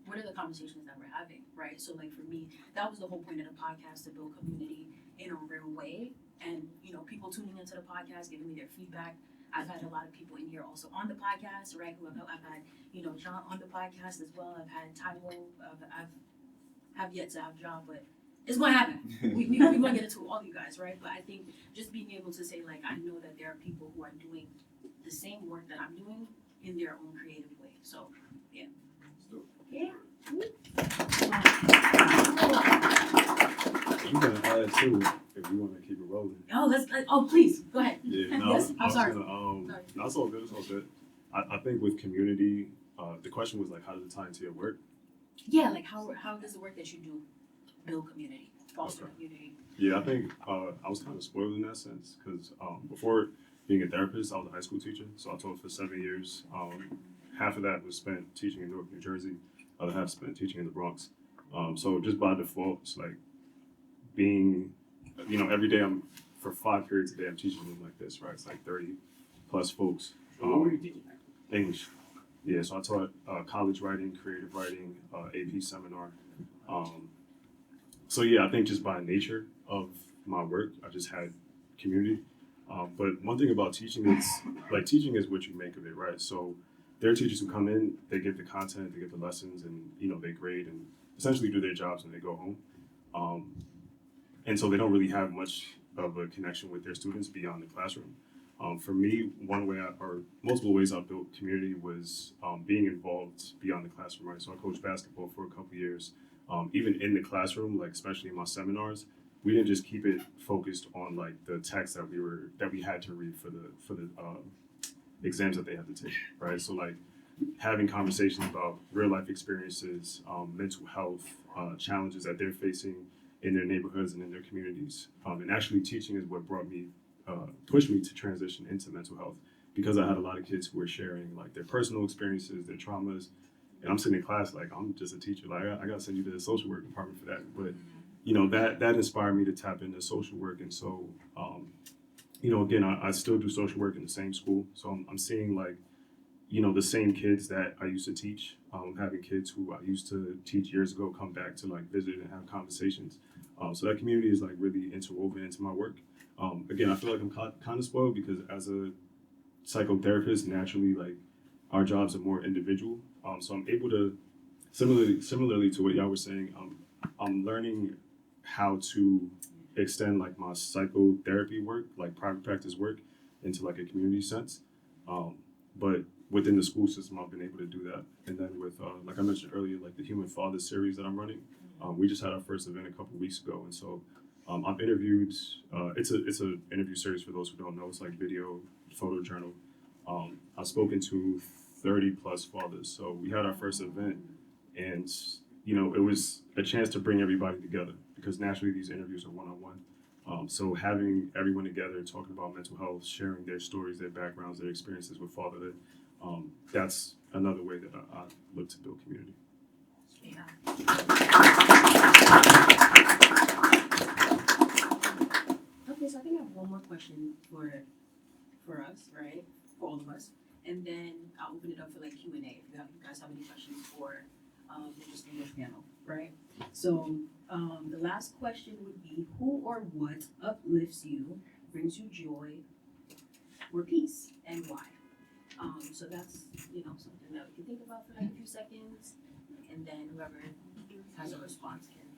Speaker 2: what are the conversations that we're having, right? So like for me, that was the whole point of the podcast, to build community in a real way. And, you know, people tuning into the podcast, giving me their feedback. I've had a lot of people in here also on the podcast, right? Who I've had, you know, John on the podcast as well. I've had Tylo. I've have yet to have John, but it's going to happen. We're going to get into all you guys, right? But I think just being able to say, like, I know that there are people who are doing the same work that I'm doing in their own creative way. So, yeah. Yeah.
Speaker 1: I'm gonna add too, if you want to keep it rolling.
Speaker 2: Oh, please, go ahead.
Speaker 1: Yeah, no,
Speaker 2: Yes, I'm sorry.
Speaker 1: No, it's all good. It's all good. I think with community, the question was like, how does it tie into your work?
Speaker 2: Yeah, like how does the work that you do build community, foster community?
Speaker 1: Yeah, I think I was kind of spoiled in that sense because before being a therapist, I was a high school teacher. So I taught for 7 years. Half of that was spent teaching in Newark, New Jersey. Other half spent teaching in the Bronx. So just by default, it's like being, you know, every day for 5 periods a day, I'm teaching them like this, right? It's like 30 plus folks.
Speaker 8: What were you teaching?
Speaker 1: English. Yeah, so I taught college writing, creative writing, AP seminar. So yeah, I think just by nature of my work, I just had community. But one thing about teaching is, like, teaching is what you make of it, right? So there are teachers who come in, they get the content, they get the lessons, and, you know, they grade and essentially do their jobs and they go home. And so they don't really have much of a connection with their students beyond the classroom. For me, one way or multiple ways I built community was being involved beyond the classroom, right? So I coached basketball for a couple years. Even in the classroom, like especially in my seminars, we didn't just keep it focused on like the text that we had to read for the exams that they had to take, right? So like having conversations about real life experiences, mental health, challenges that they're facing in their neighborhoods and in their communities. And actually teaching is what pushed me to transition into mental health, because I had a lot of kids who were sharing like their personal experiences, their traumas, and I'm sitting in class like, I'm just a teacher, like I gotta send you to the social work department for that. But you know, that inspired me to tap into social work. And so you know, again, I still do social work in the same school, so I'm seeing like, you know, the same kids that I used to teach, having kids who I used to teach years ago come back to like visit and have conversations. So that community is like really interwoven into my work. Again, I feel like I'm kind of spoiled because as a psychotherapist, naturally, like our jobs are more individual. So I'm able to, similarly to what y'all were saying, I'm learning how to extend like my psychotherapy work, like private practice work, into like a community sense. But within the school system, I've been able to do that. And then with, like I mentioned earlier, like the Human Father series that I'm running, we just had our first event a couple weeks ago. And so I've interviewed, it's a interview series for those who don't know. It's like video, photo journal. I've spoken to 30 plus fathers. So we had our first event, and you know, it was a chance to bring everybody together because naturally these interviews are one-on-one. So having everyone together talking about mental health, sharing their stories, their backgrounds, their experiences with fatherhood, that's another way that I look to build community.
Speaker 2: Yeah. Okay, so I think I have one more question for us, right? For all of us, and then I'll open it up for like Q&A if you guys have any questions for the distinguished panel, right? So the last question would be, who or what uplifts you, brings you joy or peace, and why? So that's, you know, something that we can think about for like a few seconds, and then whoever has a response can.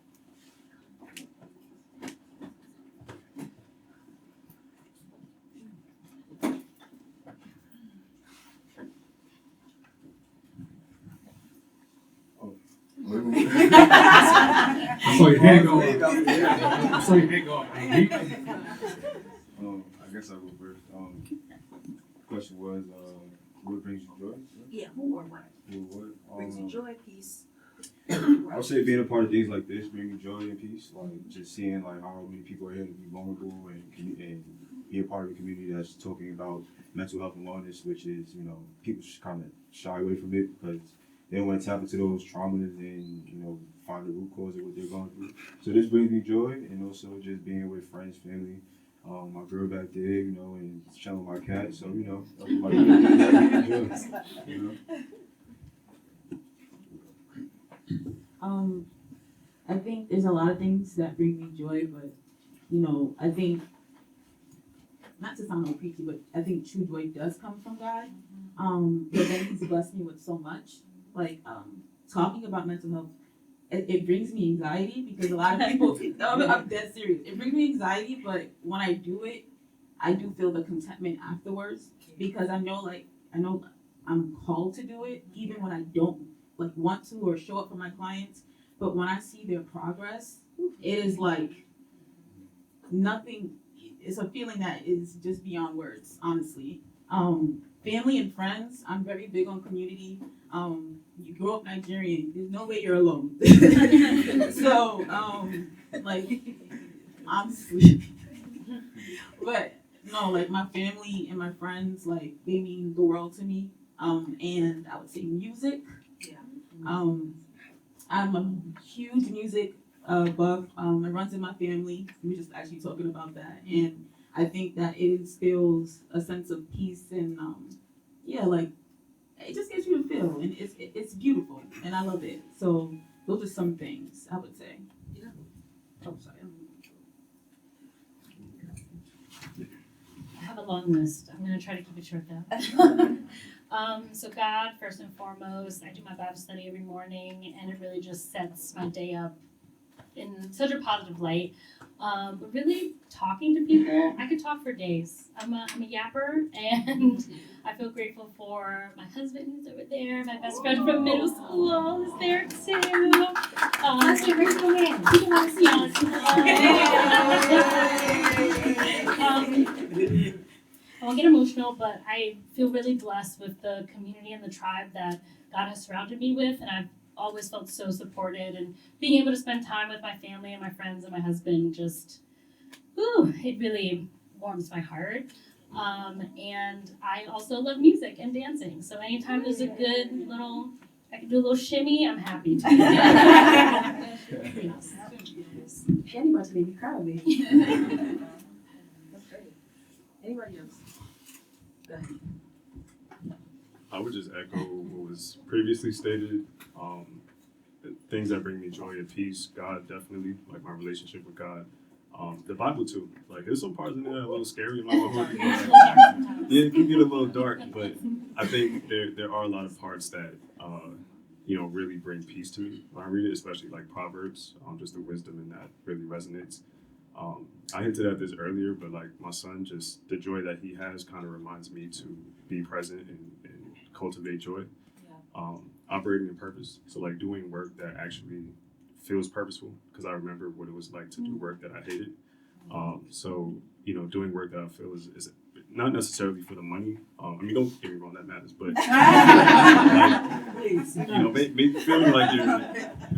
Speaker 3: I saw your hand go up. I saw your hand go up.
Speaker 5: I guess I'll go first. Question was, what brings you joy?
Speaker 2: Yeah, who or what?
Speaker 5: Who or what?
Speaker 2: Brings you joy, peace.
Speaker 5: I would say being a part of things like this bring me joy and peace. Like just seeing like how many people are here to be vulnerable and be a part of a community that's talking about mental health and wellness, which is, you know, people just kind of shy away from it because they don't want to tap into those traumas and find the root cause of what they're going through. So this brings me joy, and also just being with friends, family. My girl back there, and chilling with my cat. So everybody
Speaker 4: I think there's a lot of things that bring me joy, but I think, not to sound all preachy, but I think true joy does come from God. But then He's blessed me with so much. Like talking about mental health, it brings me anxiety because a lot of people. I'm dead serious. It brings me anxiety, but when I do it, I do feel the contentment afterwards because I know I'm called to do it, even when I don't want to or show up for my clients. But when I see their progress, it is like nothing. It's a feeling that is just beyond words, honestly. Family and friends, I'm very big on community. You grow up Nigerian, there's no way you're alone. So, honestly. But no, my family and my friends, they mean the world to me. And I would say music. I'm a huge music buff. It runs in my family. We were just actually talking about that, and I think that it instills a sense of peace and it just gets you to feel, and it's beautiful, and I love it. So those are some things I would say. Yeah. Oh, sorry.
Speaker 6: I have a long list. I'm gonna try to keep it short though. So God, first and foremost, I do my Bible study every morning, and it really just sets my day up in such a positive light. But really talking to people, I could talk for days. I'm a yapper, and I feel grateful for my husband who's over there, my best friend from middle school is there too. That's a great man. He can want to see us. I won't get emotional, but I feel really blessed with the community and the tribe that God has surrounded me with, and I've always felt so supported, and being able to spend time with my family and my friends and my husband just, it really warms my heart. And I also love music and dancing, so anytime there's a good little, I can do a little shimmy, I'm happy to.
Speaker 2: Jenny about to make me cry, baby. That's great. Anybody else? Go ahead.
Speaker 1: I would just echo what was previously stated. Things that bring me joy and peace, God definitely, my relationship with God. The Bible too. There's some parts in there that are a little scary. Yeah, it can get a little dark, but I think there are a lot of parts that really bring peace to me when I read it, especially Proverbs. Just the wisdom in that really resonates. I hinted at this earlier, but my son, just the joy that he has kind of reminds me to be present and cultivate joy. Operating in purpose. So doing work that actually feels purposeful, because I remember what it was like to do work that I hated. So doing work that I feel is not necessarily for the money. Don't get me wrong, that matters, but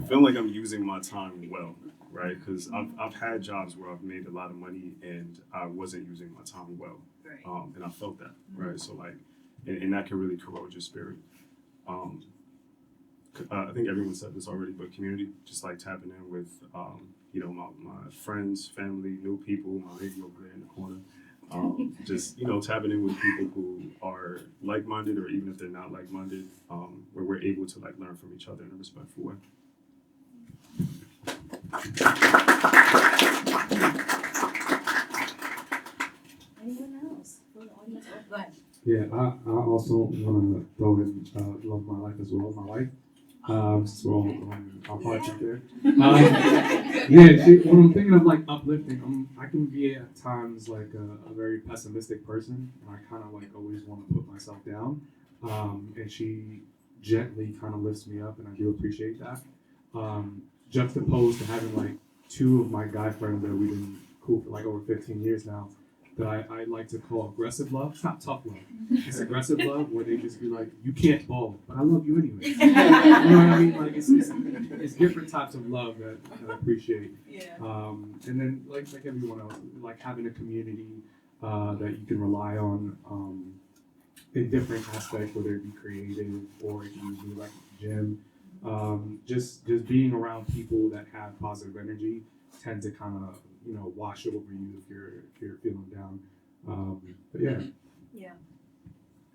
Speaker 1: feeling like I'm using my time well, right? Because I've had jobs where I've made a lot of money and I wasn't using my time well, and I felt that, right? So and that can really corrode your spirit. I think everyone said this already, but community, just tapping in with, my friends, family, new people, my lady over there in the corner. Just, tapping in with people who are like-minded, or even if they're not like-minded, where we're able to learn from each other in a respectful way.
Speaker 2: Anyone else? From the audience? Go ahead.
Speaker 3: Yeah, I also want to throw in love of my life as well, my wife. So our parts up there. When I'm thinking of uplifting, I can be at times a very pessimistic person, and I kind of always want to put myself down. And she gently kind of lifts me up, and I do appreciate that. Juxtaposed to having two of my guy friends that we've been cool for over 15 years now, that I like to call aggressive love. It's not tough love. It's aggressive love where they just be you can't ball, but I love you anyway. You know what I mean? It's different types of love that I appreciate.
Speaker 12: Yeah.
Speaker 3: And then like everyone else, having a community that you can rely on in different aspects, whether it be creative or it can be gym. Just being around people that have positive energy tend to kind of wash over you if you're feeling down. But yeah.
Speaker 2: Yeah.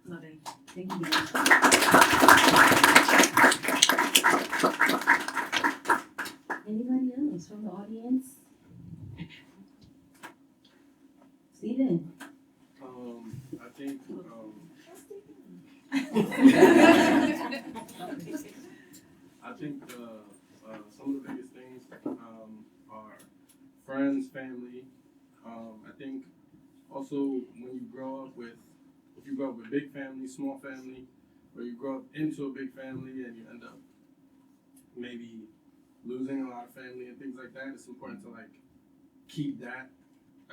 Speaker 2: Love it. Thank you. Anybody else from the audience? Steven.
Speaker 10: I think I think some of the biggest things are friends, family. I think also when you grow up with, if you grow up with big family, small family, or you grow up into a big family and you end up maybe losing a lot of family and things like that, it's important to like keep that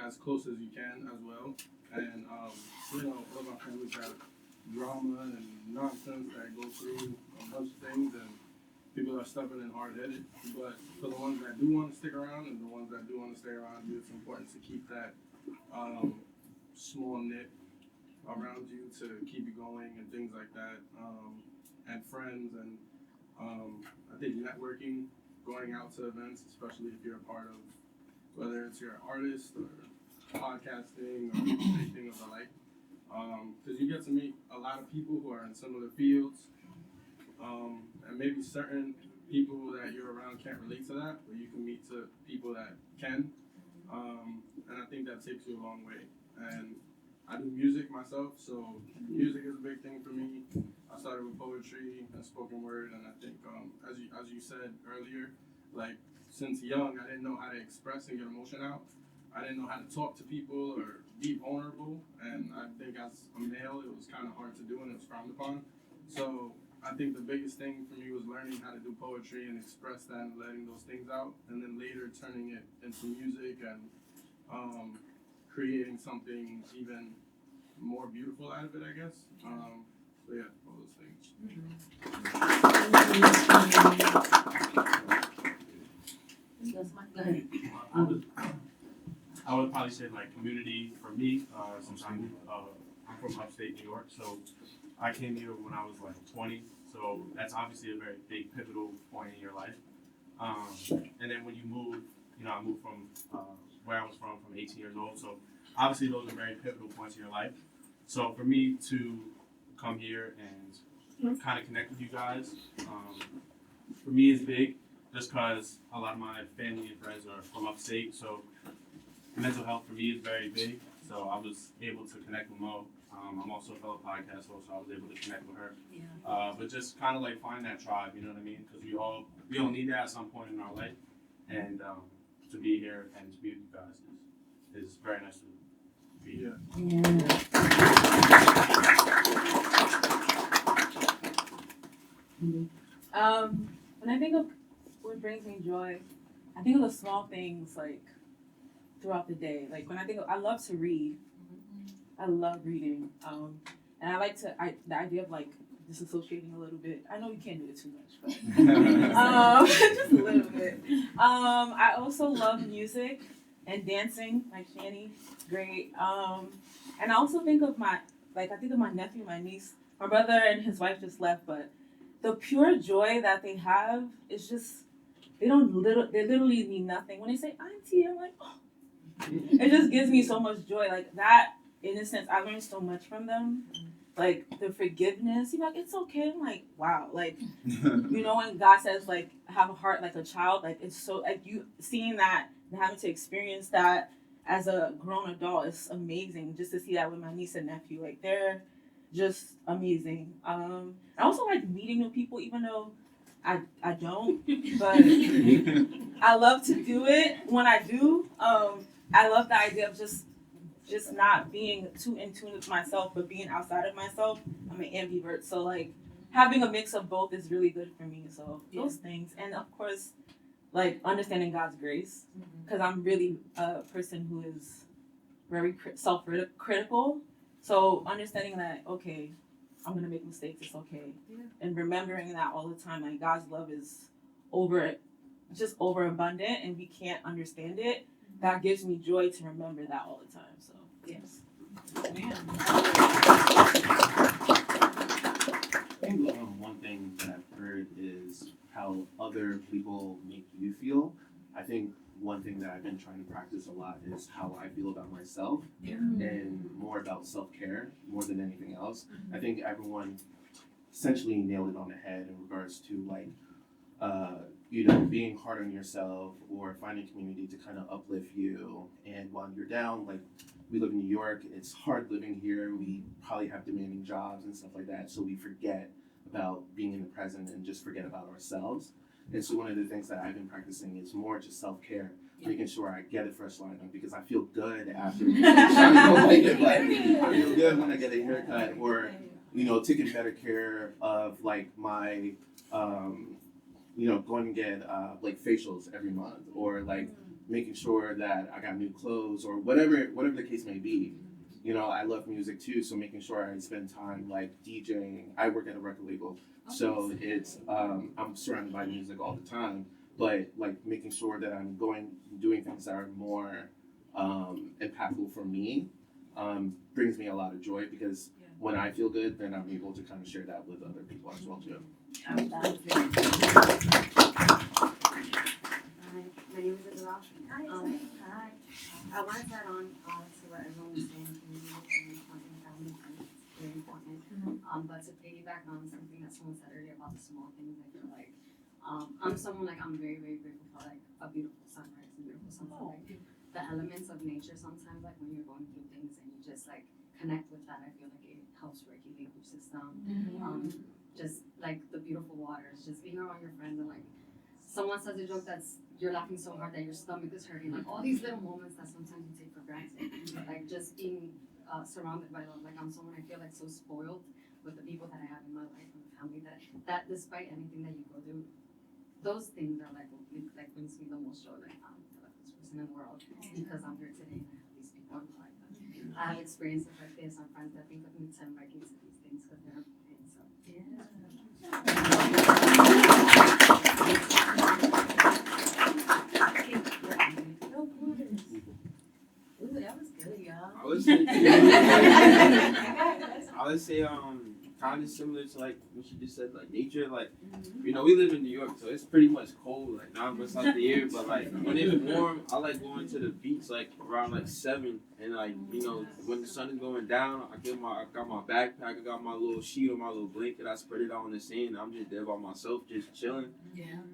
Speaker 10: as close as you can as well. And all of our families have drama and nonsense that go through a bunch of things, and people are stubborn and hard-headed. But for the ones that do want to stick around and the ones that do want to stay around you, it's important to keep that small knit around you to keep you going and things like that. And friends and I think networking, going out to events, especially if you're a part of, whether it's you're an artist or podcasting or anything of the like, because you get to meet a lot of people who are in similar fields, and maybe certain people that you're around can't relate to that, but you can meet to people that can, and I think that takes you a long way. And I do music myself, so music is a big thing for me. I started with poetry and spoken word, and I think, as you said earlier, like since young, I didn't know how to express and get emotion out. I didn't know how to talk to people or be vulnerable, and I think as a male, it was kind of hard to do and it was frowned upon. So I think the biggest thing for me was learning how to do poetry and express that and letting those things out, and then later turning it into music and creating something even more beautiful out of it, I guess. So yeah, all those things.
Speaker 2: Go ahead.
Speaker 14: I would probably say like community for me, since I'm from upstate New York, so I came here when I was like 20, so that's obviously a very big pivotal point in your life. And then when you move, I moved from where I was from 18 years old, so obviously those are very pivotal points in your life. So for me to come here and kind of connect with you guys, for me is big, just because a lot of my family and friends are from upstate, so mental health for me is very big. So I was able to connect with Mo. I'm also a fellow podcast host, so I was able to connect with her.
Speaker 2: Yeah.
Speaker 14: But just kind of like find that tribe, you know what I mean? Because we all need that at some point in our life, and to be here and to be with you guys is very nice to be here.
Speaker 12: When I think of what brings me joy, I think of the small things like throughout the day. Like when I love to read. I love reading. And I like to, the idea of like disassociating a little bit. I know you can't do it too much, but just a little bit. I also love music and dancing, like Shani, great. And I also think of my nephew, my niece, my brother and his wife just left, but the pure joy that they have is just, they literally mean nothing. When they say, auntie, I'm like, oh, it just gives me so much joy. Like that, in a sense, I learned so much from them. Like the forgiveness, like, it's okay. I'm like, wow. Like, when God says, like, have a heart like a child, like, it's so, like, you seeing that and having to experience that as a grown adult is amazing. Just to see that with my niece and nephew, like, they're just amazing. I also like meeting new people, even though I don't, but I love to do it when I do. I love the idea of just not being too in tune with myself, but being outside of myself. I'm an ambivert, so like having a mix of both is really good for me. So those things, and of course, like understanding God's grace, because I'm really a person who is very self-critical. So understanding that, okay, I'm gonna make mistakes, it's okay, and remembering that all the time, like God's love is overabundant, and we can't understand it. That gives me joy to remember that all the time. So yes.
Speaker 14: I think one
Speaker 8: one thing that I've heard is how other people make you feel. I think one thing that I've been trying to practice a lot is how I feel about myself and more about self-care more than anything else. I think everyone essentially nailed it on the head in regards to like, being hard on yourself or finding community to kind of uplift you. And while you're down, like we live in New York, it's hard living here. We probably have demanding jobs and stuff like that. So we forget about being in the present and just forget about ourselves. And so one of the things that I've been practicing is more just self-care, making sure I get a fresh line on because I feel good after I feel good when I get a haircut or, taking better care of like my, going to get like facials every month or like making sure that I got new clothes or whatever the case may be. I love music too, so making sure I spend time like DJing. I work at a record label, so it's I'm surrounded by music all the time. But like making sure that I'm doing things that are more impactful for me brings me a lot of joy because when I feel good, then I'm able to kind of share that with other people as well too.
Speaker 15: Hi, my name is Isabel. Hi. I want to add on to what everyone was saying. Community and family friends is very important. But to piggyback on something that someone said earlier about the small things, I feel like I'm someone like I'm very, very grateful for like a beautiful sunrise, a beautiful sunset. Like the elements of nature sometimes, like when you're going through things and you just like connect with that, I feel like it helps regulate your system. Just like the beautiful waters, just being around your friends and like someone says a joke that's you're laughing so hard that your stomach is hurting. Like all these little moments that sometimes you take for granted. Like just being surrounded by love. Like I'm someone I feel like so spoiled with the people that I have in my life and the family that despite anything that you go through, those things are like what brings me the most joy. Like I'm the luckiest person in the world because I'm here today and I have these people in my life. I have experiences like this and friends that think of me to invite me to these things because they're important. So
Speaker 2: Ooh, that was good, y'all.
Speaker 10: I would say kind of similar to like what she just said, like nature, like we live in New York, so it's pretty much cold, like not much like the year, but like when it's warm, I like going to the beach like around like 7, and like when the sun is going down, I got my backpack, I got my little sheet or my little blanket, I spread it out on the sand, I'm just there by myself, just chilling.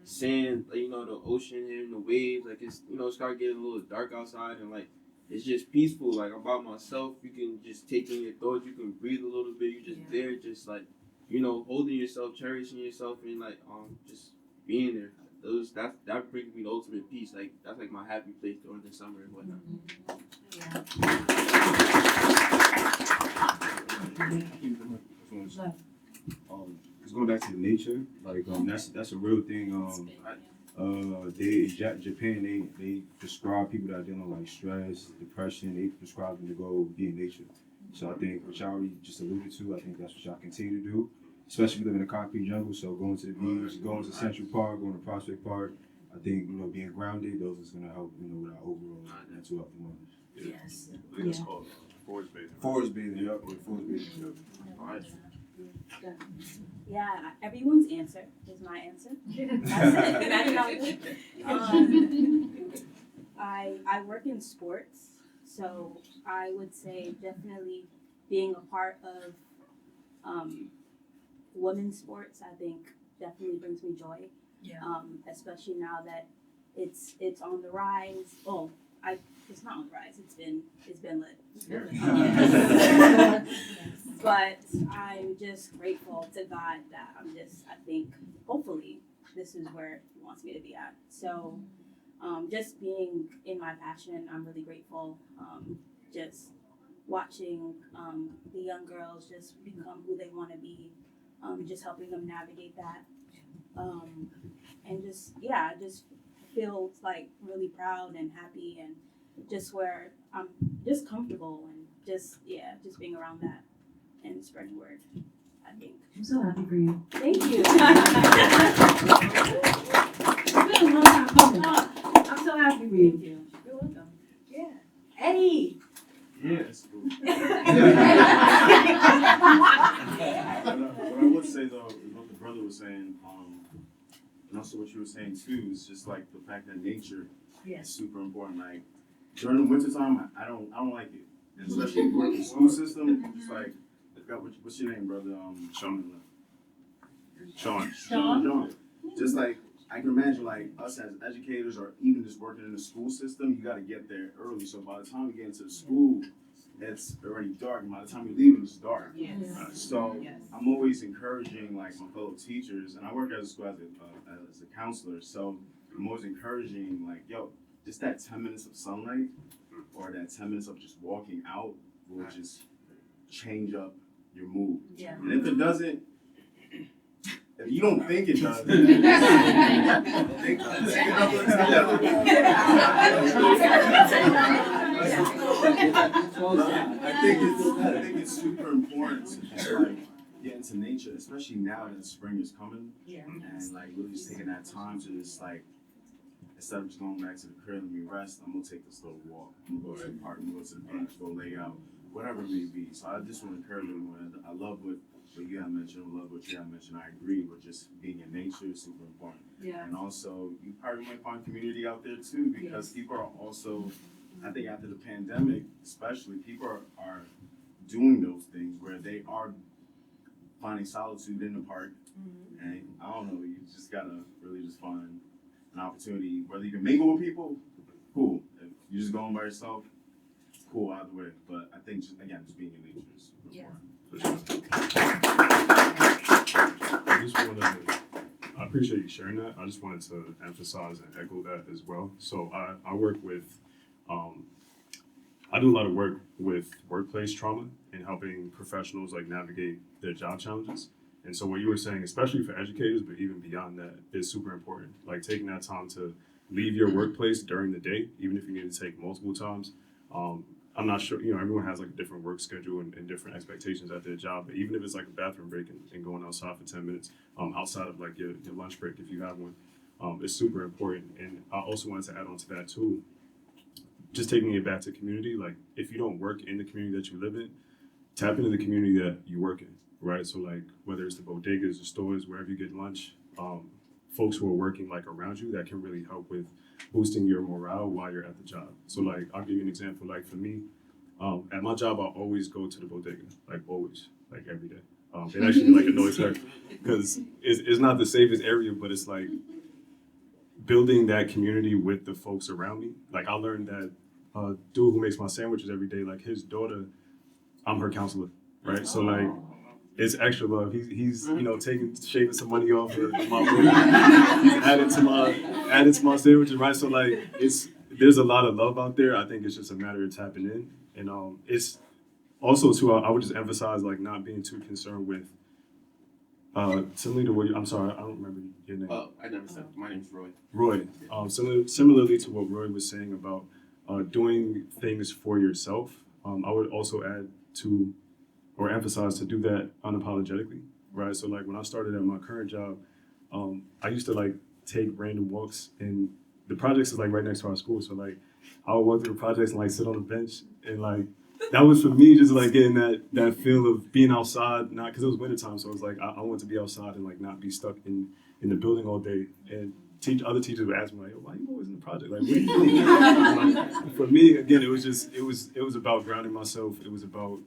Speaker 10: Sand, like, the ocean and the waves, like it's start getting a little dark outside, and like it's just peaceful. Like I'm by myself. You can just take in your thoughts. You can breathe a little bit. You just there, just like holding yourself, cherishing yourself, and like just being there. That brings me the ultimate peace. Like that's like my happy place during the summer and whatnot.
Speaker 5: It's going back to the nature. Like that's a real thing. Japan they prescribe people that are dealing with like stress, depression. They prescribe them to go be in nature. So I think what y'all already just alluded to, I think that's what y'all continue to do. Especially if you live in a concrete jungle. So going to the beach, going to Central Park, going to Prospect Park. I think being grounded, those is gonna help with our overall mental health and wellness.
Speaker 2: Yes.
Speaker 1: I think it's called forest bathing.
Speaker 5: Forest bathing, yeah, with forest bathing.
Speaker 9: Yeah, everyone's answer is my answer. That's it. I work in sports, so I would say definitely being a part of women's sports, I think definitely brings me joy.
Speaker 2: Yeah.
Speaker 9: Especially now that it's on the rise. Oh, it's not on the rise. It's been lit. But I'm just grateful to God that I think hopefully this is where He wants me to be at. So just being in my passion, I'm really grateful. Just watching the young girls just become who they want to be, just helping them navigate that. And just feel like really proud and happy and just where I'm just comfortable and just being around that and spreading word, I think.
Speaker 2: I'm so happy for you.
Speaker 9: Thank you.
Speaker 2: It's been a long time coming. I'm so happy for you.
Speaker 9: Thank you.
Speaker 2: You're welcome. Yeah. Eddie.
Speaker 1: Yeah, it's cool. What I would say though, about the
Speaker 16: was saying, and also what you were saying too, is just like the fact that nature is super important. Like during the wintertime, I don't like it. And especially if you work in the school system, just like, I forgot what's your name, brother? Sean. Just like, I can imagine like us as educators or even just working in the school system, you gotta get there early. So by the time you get into the school, it's already dark. And by the time you leave, it's dark.
Speaker 4: Yes.
Speaker 16: So I'm always encouraging like my fellow teachers, and I work at a school as a counselor. So I'm always encouraging like, yo, just that 10 minutes of sunlight or that 10 minutes of just walking out will just change up your mood.
Speaker 9: Yeah.
Speaker 16: And if it doesn't, if you don't think it does, I think it's super important to like get into nature, especially now that spring is coming. And like really just taking that time to just like, instead of just going back to the crib and me rest, I'm gonna take this little walk. I'm gonna go to the park, I'm gonna go to the beach, go lay out, whatever it may be. So I just want to encourage everyone. I love what you have mentioned, I love what you have mentioned. I agree with just being in nature is super important.
Speaker 2: Yeah.
Speaker 16: And also, you probably might find community out there too, because people are also, I think after the pandemic, especially, people are doing those things where they are finding solitude in the park. And I don't know, you just gotta really just find an opportunity, whether you can mingle with people, cool. If you're just going by yourself, cool either way. But I think just being in nature is super important.
Speaker 1: I appreciate you sharing that. I just wanted to emphasize and echo that as well. So I work with, I do a lot of work with workplace trauma and helping professionals like navigate their job challenges. And so what you were saying, especially for educators, but even beyond that, is super important. Like taking that time to leave your workplace during the day, even if you need to take multiple times. I'm not sure, everyone has like a different work schedule and different expectations at their job, but even if it's like a bathroom break and going outside for 10 minutes, outside of like your lunch break, if you have one, it's super important. And I also wanted to add on to that too, just taking it back to community, like if you don't work in the community that you live in, tap into the community that you work in, right? So like whether it's the bodegas, the stores, wherever you get lunch, folks who are working like around you that can really help with boosting your morale while you're at the job. So like, I'll give you an example. Like for me, at my job, I always go to the bodega, like always, like every day. It actually like annoys her because it's not the safest area, but it's like building that community with the folks around me. Like I learned that dude who makes my sandwiches every day, like his daughter, I'm her counselor, right? So like, it's extra love. He's shaving some money off of my food. He's added to my sandwiches, right? So like there's a lot of love out there. I think it's just a matter of tapping in. And it's also too, I would just emphasize like not being too concerned with similarly to what I'm sorry, I don't remember your name.
Speaker 8: Oh, I never said. My name's Roy.
Speaker 1: Roy. Similarly to what Roy was saying about doing things for yourself, I would also add to or emphasize to do that unapologetically, right? So like when I started at my current job, I used to like take random walks, and the projects is like right next to our school. So like I would walk through the projects and like sit on the bench, and like that was for me just like getting that feel of being outside, not because it was wintertime. So it was like I wanted to be outside and like not be stuck in the building all day. And other teachers would ask me like, "Why are you always in the project? Like, what are you doing?" Like, for me, again, it was about grounding myself. It was about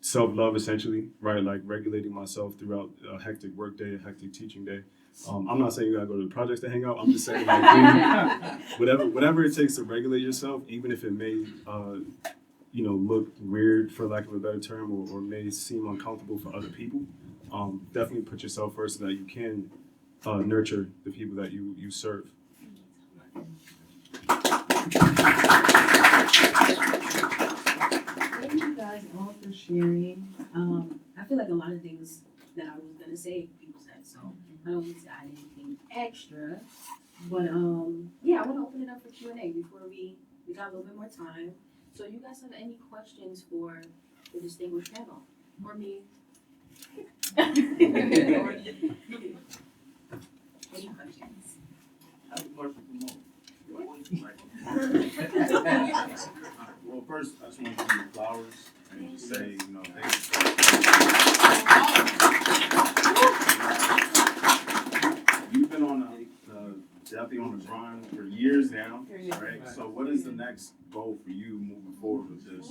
Speaker 1: self-love essentially, right? Like regulating myself throughout a hectic work day, a hectic teaching day. I'm not saying you gotta go to the projects to hang out. I'm just saying like whatever it takes to regulate yourself, even if it may look weird for lack of a better term, or may seem uncomfortable for other people. Definitely put yourself first so that you can nurture the people that you serve.
Speaker 2: Thank you guys all for sharing. I feel like a lot of things that I was gonna say, people said, so I don't need to add anything extra. But I want to open it up for Q&A before we got a little bit more time. So you guys have any questions for the distinguished panel or me? Any questions?
Speaker 16: I have a question for Mo. Well, first, I just want to give you flowers and say, thank you. what is the next goal for you moving forward with this?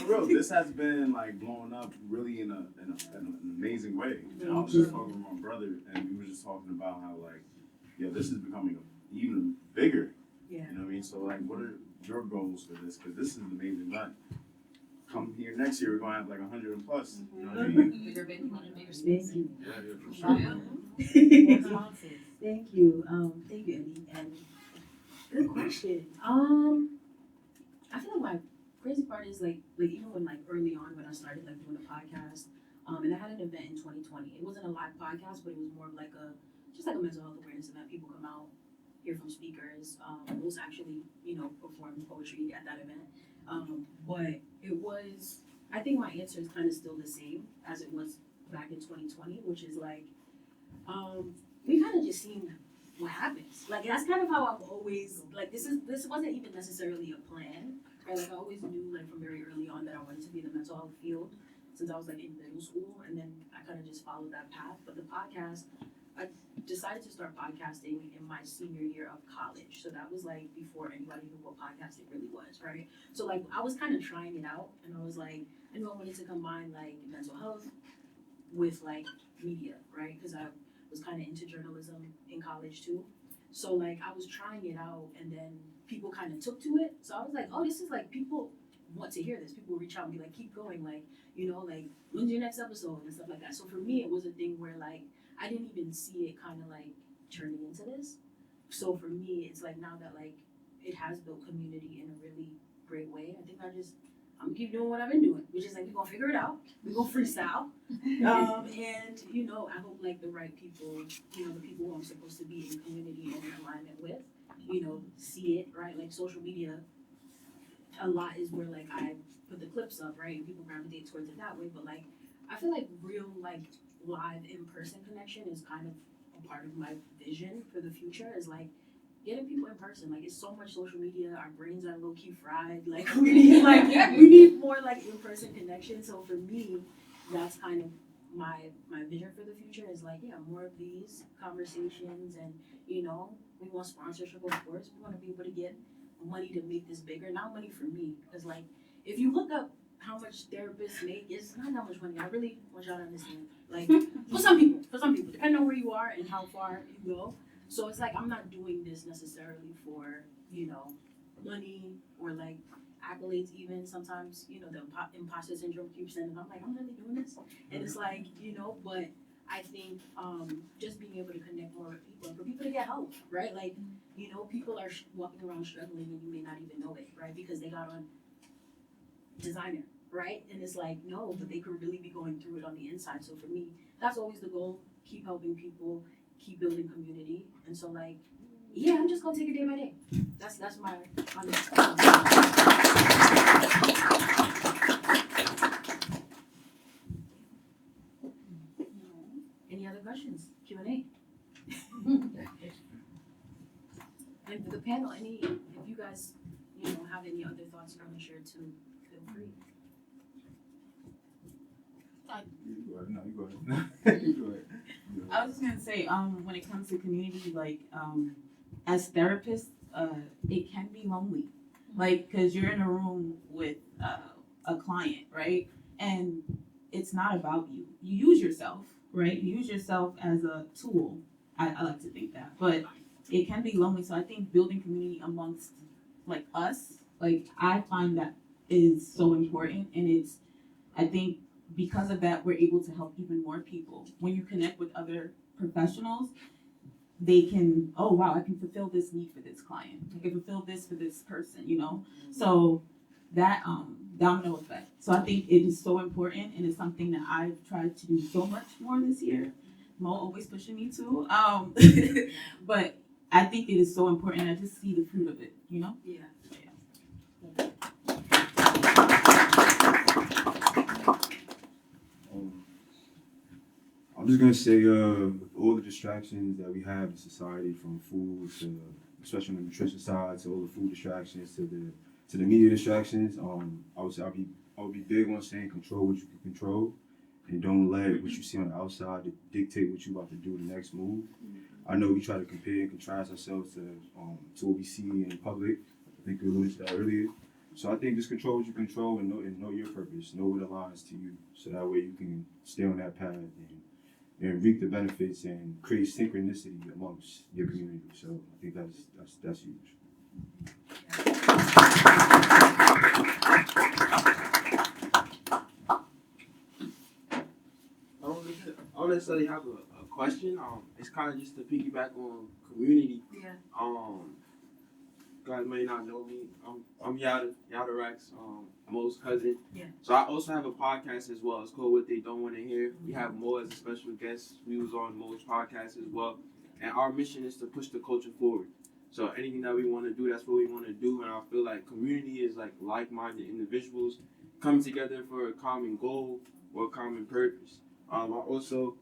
Speaker 16: For real, this has been like blowing up really in an amazing way. You know, I was just talking with my brother, and we were just talking about how like, yeah, this is becoming even bigger.
Speaker 2: Yeah.
Speaker 16: You know what I mean? So like, what are your goals for this? Because this is an amazing event. Come here next year, we're gonna have like 100 and plus. You know what I mean?
Speaker 13: Bigger venue and a bigger space.
Speaker 16: Yeah, for sure.
Speaker 2: Thank you, Eddie. And good question. I feel like my crazy part is like even when like early on when I started like doing a podcast, and I had an event in 2020. It wasn't a live podcast, but it was more of like just like a mental health awareness event. People come out, hear from speakers. Most actually, perform poetry at that event. But it was, I think my answer is kind of still the same as it was back in 2020, which is like, we kind of just seen what happens. Like that's kind of how I've always like this wasn't even necessarily a plan, right? Like I always knew like from very early on that I wanted to be in the mental health field since I was like in middle school, and then I kind of just followed that path. But the podcast, I decided to start podcasting in my senior year of college. So that was like before anybody knew what podcasting really was, right? So like I was kind of trying it out, and I was like, I knew I wanted to combine like mental health with like media, right? Because I was kind of into journalism in college too. So like I was trying it out, and then people kind of took to it. So I was like, oh, this is like people want to hear this. People reach out and be like, keep going, like, like when's your next episode and stuff like that. So for me, it was a thing where like I didn't even see it kind of like turning into this. So for me, it's like now that like it has built community in a really great way, I think I'm gonna keep doing what I've been doing, which is like we're gonna figure it out. We're gonna freestyle. And I hope like the right people, the people who I'm supposed to be in community and in alignment with, see it, right? Like social media, a lot is where like I put the clips up, right? And people gravitate towards it that way. But like I feel like real like live in-person connection is kind of a part of my vision for the future, is like getting people in person. Like it's so much social media, our brains are low-key fried. Like we need more like in-person connection. So for me, that's kind of my vision for the future is like, yeah, more of these conversations. And we want sponsorship, of course. We want to be able to get money to make this bigger. Not money for me, because like if you look up how much therapists make, it's not that much money. I really want y'all to understand. Like for some people, depending on where you are and how far you go. So it's like I'm not doing this necessarily for money or like accolades. Even sometimes the imposter syndrome creeps in, and I'm like, I'm really doing this, and it's like but I think just being able to connect more with people, and for people to get help, right? Like people are walking around struggling, and you may not even know it, right? Because they got on designer, right? And it's like, no, but they could really be going through it on the inside. So for me, that's always the goal: keep helping people, keep building community. And so like, yeah, I'm just gonna take it day by day. That's my Any other questions? Q&A. And the panel, if you guys have any other thoughts you want to share too, feel free.
Speaker 5: You go ahead. No, you go ahead. You go ahead.
Speaker 4: I was just gonna say, when it comes to community, like, as therapists, it can be lonely, like, cause you're in a room with a client, right? And it's not about you. You use yourself, right? You use yourself as a tool. I like to think that, but it can be lonely. So I think building community amongst like us, like I find that is so important, and I think because of that, we're able to help even more people. When you connect with other professionals, they can, oh wow, I can fulfill this need for this client. I can fulfill this for this person, So that domino effect. So I think it is so important, and it's something that I've tried to do so much more this year. Mo always pushing me too. But I think it is so important. I just see the fruit of it,
Speaker 2: Yeah.
Speaker 5: I'm just gonna say, all the distractions that we have in society, from food to, especially on the nutrition side, to all the food distractions, to the media distractions. I would be big on saying control what you can control, and don't let what you see on the outside dictate what you about to do the next move. I know we try to compare and contrast ourselves to what we see in public. I think we alluded to that earlier. So I think just control what you control and know your purpose. Know what aligns to you, so that way you can stay on that path and reap the benefits and create synchronicity amongst your community. So I think that's huge.
Speaker 10: I don't necessarily have a question. It's kind of just to piggyback on community.
Speaker 2: Yeah.
Speaker 10: Guys may not know me. I'm Yada Rex, Mo's cousin.
Speaker 2: Yeah.
Speaker 10: So I also have a podcast as well. It's called What They Don't Want to Hear. We have Mo as a special guest. We was on Mo's podcast as well. And our mission is to push the culture forward. So anything that we want to do, that's what we want to do. And I feel like community is like like-minded individuals coming together for a common goal or a common purpose. I also,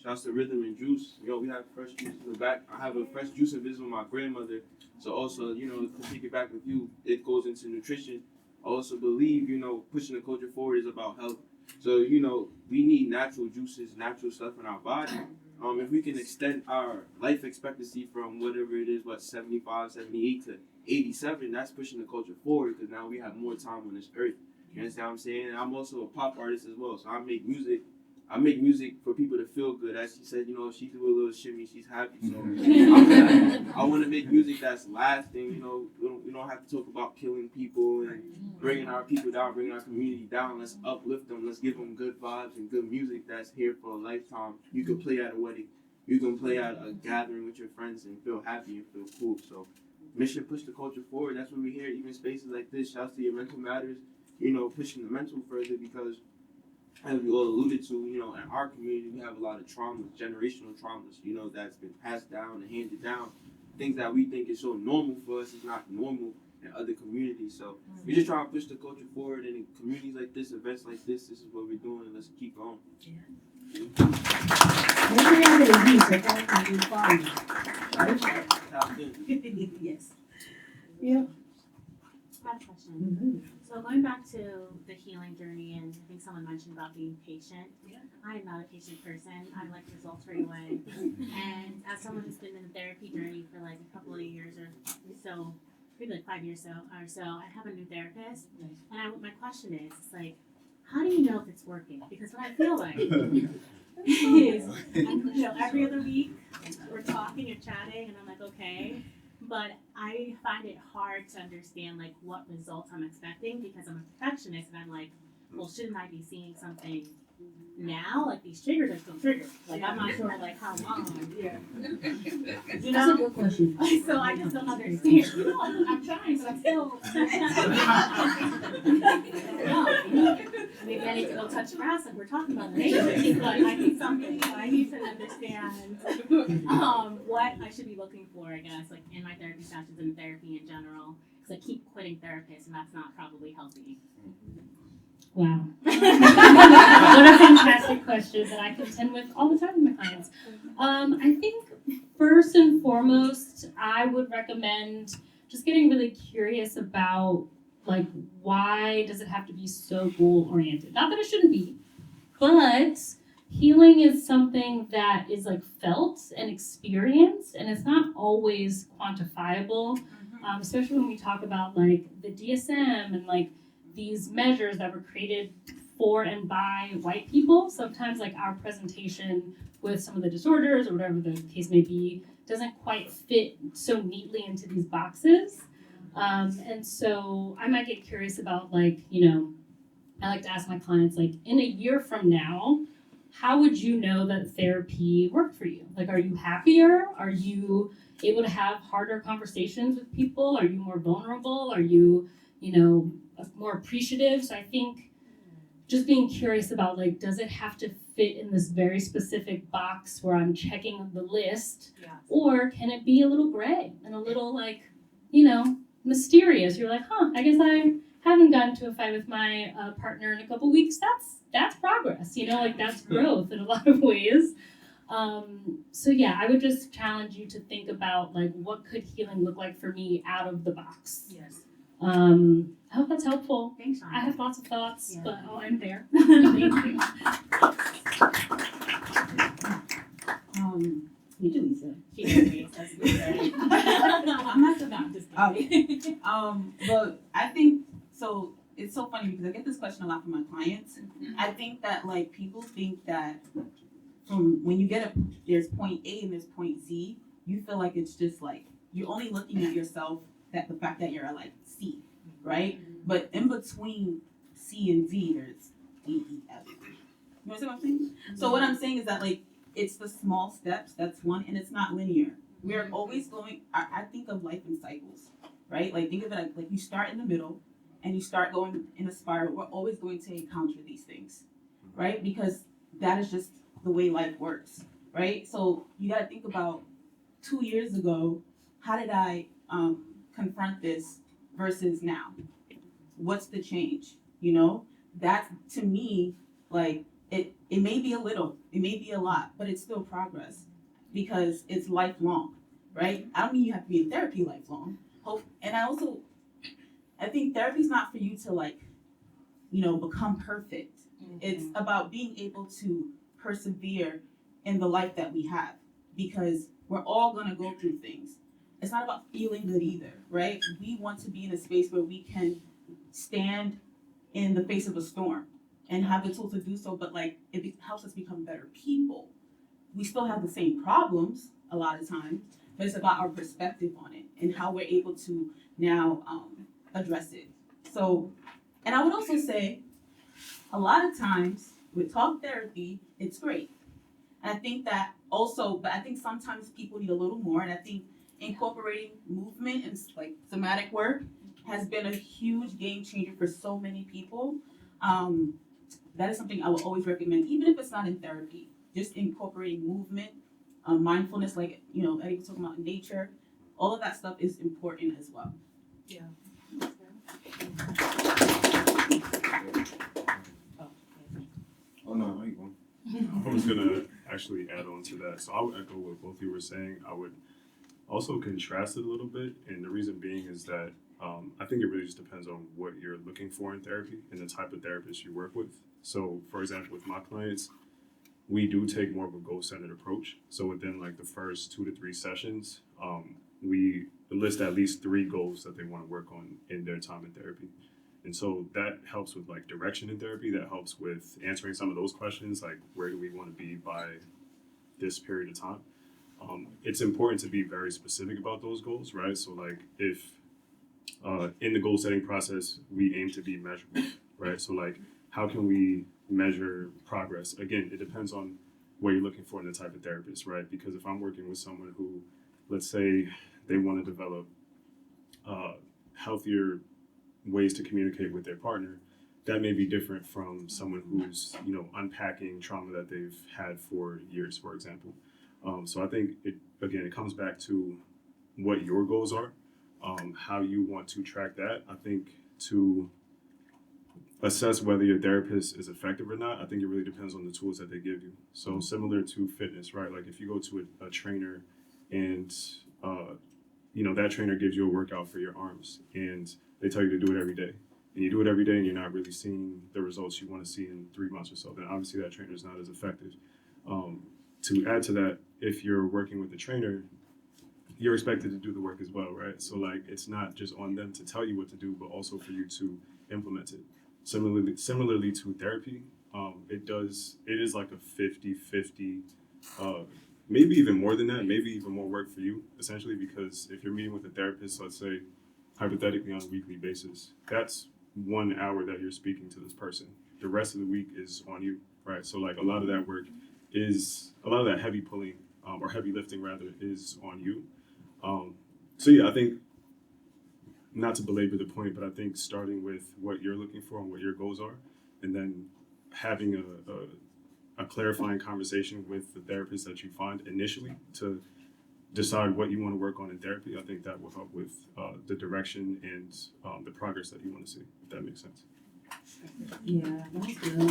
Speaker 10: shouts to Rhythm and Juice. We have fresh juice in the back. I have a fresh juice of this with my grandmother. So also, to pick it back with you, it goes into nutrition. I also believe, pushing the culture forward is about health. So, we need natural juices, natural stuff in our body. If we can extend our life expectancy from whatever it is, 75, 78 to 87, that's pushing the culture forward because now we have more time on this earth. You understand what I'm saying? And I'm also a pop artist as well, so I make music for people to feel good. As she said, she do a little shimmy, she's happy. So I want to make music that's lasting. We don't have to talk about killing people and bringing our people down, bringing our community down. Let's uplift them. Let's give them good vibes and good music that's here for a lifetime. You can play at a wedding. You can play at a gathering with your friends and feel happy and feel cool. So mission push the culture forward. That's what we hear. Even spaces like this. Shouts to your mental matters. Pushing the mental further because, as we all alluded to, in our community, we have a lot of traumas, generational traumas, that's been passed down and handed down. Things that we think is so normal for us is not normal in other communities. So we just try to push the culture forward, and in communities like this, events like this is what we're doing, and let's keep going.
Speaker 2: Yes.
Speaker 9: Yeah. I have a question. So going back to the healing journey, and I think someone mentioned about being patient.
Speaker 2: Yeah.
Speaker 9: I am not a patient person. I like results right away. And as someone who's been in the therapy journey for like a couple of years or so, maybe like 5 years or so, I have a new therapist. And my question is, it's like, how do you know if it's working? Because what I feel like is, every other week we're talking and chatting, and I'm like, okay. But I find it hard to understand like what results I'm expecting because I'm a perfectionist and I'm like, well, shouldn't I be seeing something now? Like these triggers are still triggers. Like I'm not sure like how long. Yeah.
Speaker 2: That's a good question.
Speaker 9: So I just don't understand. I'm trying, but I'm still. Maybe I need to go touch grass like we're talking about later. But I need something. I need to understand what I should be looking for, I guess, like in my therapy sessions and therapy in general. Because I keep quitting therapists, and that's not probably healthy.
Speaker 6: Wow. What a fantastic question that I contend with all the time with my clients. I think first and foremost, I would recommend just getting really curious about like why does it have to be so goal oriented? Not that it shouldn't be, but healing is something that is like felt and experienced, and it's not always quantifiable, especially when we talk about like the DSM and like these measures that were created for and by white people. Sometimes like our presentation with some of the disorders or whatever the case may be doesn't quite fit so neatly into these boxes. And so I might get curious about like, I like to ask my clients like in a year from now, how would you know that therapy worked for you? Like, are you happier? Are you able to have harder conversations with people? Are you more vulnerable? Are you, more appreciative? So I think just being curious about like, does it have to fit in this very specific box where I'm checking the list?
Speaker 2: Yeah.
Speaker 6: Or can it be a little gray and a little like, mysterious? You're like, I guess I haven't gotten to a fight with my partner in a couple weeks. That's progress, like that's growth in a lot of ways. So yeah, I would just challenge you to think about like what could healing look like for me out of the box.
Speaker 2: Yes.
Speaker 6: I hope that's helpful.
Speaker 9: Thanks,
Speaker 6: I have lots of thoughts,
Speaker 9: Yeah.
Speaker 6: but I'll end there. Thank you.
Speaker 4: You do, Lisa.
Speaker 6: She did me.
Speaker 4: That's good, right? I'm not the I'm just kidding. But I think so. It's so funny because I get this question a lot from my clients. I think that like people think that from when you get there's point A and there's point Z, you feel like it's just like you're only looking at yourself that the fact that you're like C, right? But in between C and Z, there's D, E, F. You understand what I'm saying? So what I'm saying is that like it's the small steps. That's one, and it's not linear. We're always going. I think of life in cycles, right? Like think of it like you start in the middle, and you start going in a spiral. We're always going to encounter these things, right? Because that is just the way life works, right? So you got to think about 2 years ago, how did I confront this versus now? What's the change? You know, that to me, like it may be a little, it may be a lot, but it's still progress because it's lifelong, right? I don't mean you have to be in therapy lifelong. And I think therapy's not for you to like, you know, become perfect. It's about being able to persevere in the life that we have because we're all gonna go through things. It's not about feeling good either, right? We want to be in a space where we can stand in the face of a storm and have the tools to do so, but like helps us become better people. We still have the same problems a lot of times, but it's about our perspective on it and how we're able to now address it. So, and I would also say a lot of times with talk therapy, it's great. And I think that also, but I think sometimes people need a little more. And I think incorporating movement and like somatic work has been a huge game changer for so many people. That is something I will always recommend, even if it's not in therapy, just incorporating movement, mindfulness, like, you know, Eddie was talking about nature. All of that stuff is important as well.
Speaker 12: Yeah.
Speaker 5: Oh no, I ain't going.
Speaker 1: I was gonna actually add on to that. So I would echo what both of you were saying. I would also contrast it a little bit, and the reason being is that I think it really just depends on what you're looking for in therapy and the type of therapist you work with. So, for example, with my clients, we do take more of a goal-centered approach. So within like the first 2 to 3 sessions, we list at least 3 goals that they want to work on in their time in therapy. And so that helps with like direction in therapy. That helps with answering some of those questions, like where do we want to be by this period of time. It's important to be very specific about those goals, right? So like if in the goal setting process, we aim to be measurable, right? So like how can we measure progress? Again, it depends on what you're looking for in the type of therapist, right? Because if I'm working with someone who, let's say they want to develop healthier ways to communicate with their partner, that may be different from someone who's, you know, unpacking trauma that they've had for years, for example. So I think it comes back to what your goals are, how you want to track that. I think to assess whether your therapist is effective or not, I think it really depends on the tools that they give you. So similar to fitness, right? Like if you go to a trainer and, you know, that trainer gives you a workout for your arms and they tell you to do it every day. And you do it every day and you're not really seeing the results you want to see in 3 months or so, then obviously that trainer is not as effective. To add to that, if you're working with a trainer, you're expected to do the work as well, right? So like it's not just on them to tell you what to do, but also for you to implement it. Similarly to therapy, it is like a 50-50, maybe even more than that, maybe even more work for you, essentially, because if you're meeting with a therapist, let's say, hypothetically on a weekly basis, that's 1 hour that you're speaking to this person. The rest of the week is on you, right? So like a lot of that work a lot of that heavy pulling, or heavy lifting rather, is on you. So yeah, I think, not to belabor the point, but I think starting with what you're looking for and what your goals are, and then having a clarifying conversation with the therapist that you find initially to decide what you want to work on in therapy, I think that will help with the direction and the progress that you want to see, if that makes sense.
Speaker 2: Yeah, that's good.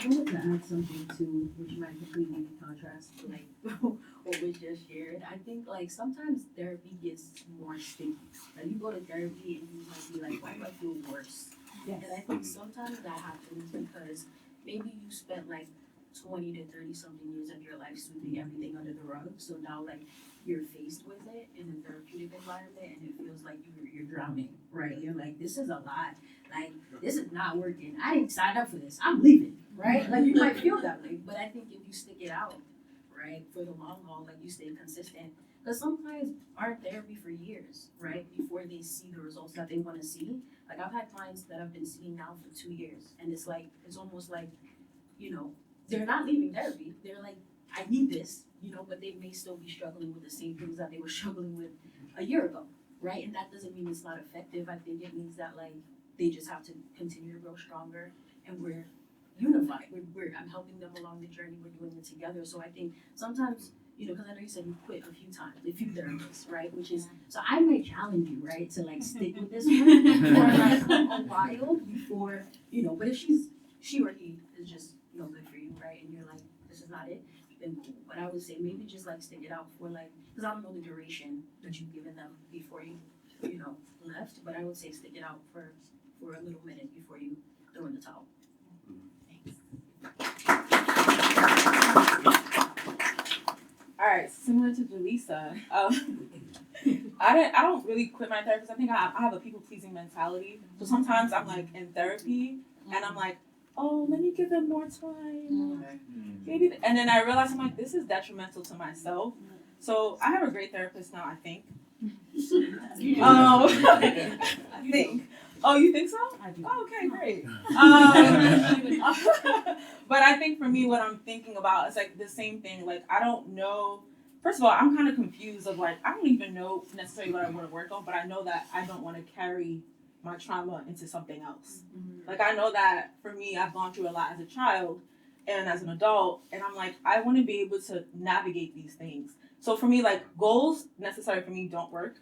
Speaker 2: I wanted to add something too, which might completely contrast to like what was just shared. I think like sometimes therapy gets more sticky. Like you go to therapy and you might be like, why do I feel worse?
Speaker 12: Yes.
Speaker 2: And I think sometimes that happens because maybe you spent like 20 to 30 something years of your life sweeping everything under the rug. So now like you're faced with it in a therapeutic environment and it feels like you're drowning, right? You're like, this is a lot. Like, this is not working. I didn't sign up for this. I'm leaving, right? Like you might feel that way. But I think if you stick it out, right, for the long haul, like you stay consistent. Because some clients are in therapy for years, right? Before they see the results that they want to see. Like I've had clients that I've been seeing now for 2 years. And it's like, it's almost like, you know, they're not leaving therapy. They're like, I need this, you know, but they may still be struggling with the same things that they were struggling with a year ago, right? And that doesn't mean it's not effective. I think it means that like they just have to continue to grow stronger and we're unified. I'm helping them along the journey. We're doing it together. So I think sometimes, you know, because I know you said you quit a few times, a few therapists, right? Which is, so I might challenge you, right, to like stick with this one for like a while before, you know, but if she or he is just no good for you, right? And you're like, this is not it, then cool. But I would say maybe just like stick it out for like, because I don't know the duration that you've given them before you know, left, but I would say stick it out for a little minute before you throw in the towel.
Speaker 12: All right, similar to Jaleesa, I don't really quit my therapist. I think I have a people pleasing mentality. So sometimes I'm like in therapy and I'm like, oh, let me give them more time. Maybe, and then I realize I'm like, this is detrimental to myself. So I have a great therapist now, I think. I think. Oh, you think so?
Speaker 2: I do.
Speaker 12: Oh, okay, great. But I think for me, what I'm thinking about is like the same thing. Like, I don't know. First of all, I'm kind of confused of like, I don't even know necessarily what I want to work on, but I know that I don't want to carry my trauma into something else. Like, I know that for me, I've gone through a lot as a child and as an adult, and I'm like, I want to be able to navigate these things. So for me, like, goals necessary for me don't work.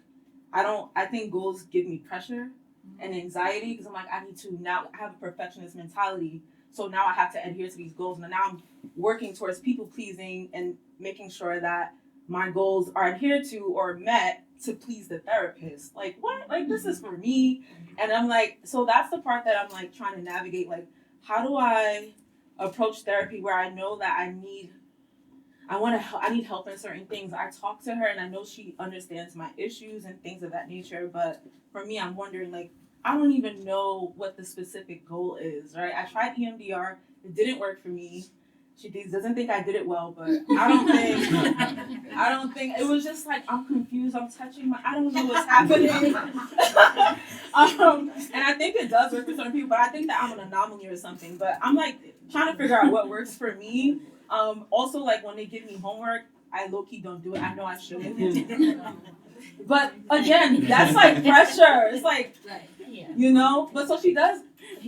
Speaker 12: I think goals give me pressure and anxiety because I'm like, I need to now have a perfectionist mentality. So now I have to adhere to these goals. And now I'm working towards people pleasing and making sure that my goals are adhered to or met to please the therapist. Like, what? Like, this is for me. And I'm like, so that's the part that I'm like trying to navigate. Like, how do I approach therapy where I know that I need help in certain things. I talk to her and I know she understands my issues and things of that nature. But for me, I'm wondering, like, I don't even know what the specific goal is, right? I tried EMDR. It didn't work for me. She doesn't think I did it well, but I don't think, it was just like, I'm confused. I'm touching I don't know what's happening. And I think it does work for certain people, but I think that I'm an anomaly or something. But I'm like trying to figure out what works for me. Also, like when they give me homework, I low-key don't do it. I know I shouldn't. But again, that's like pressure. It's like, you know? But so she does,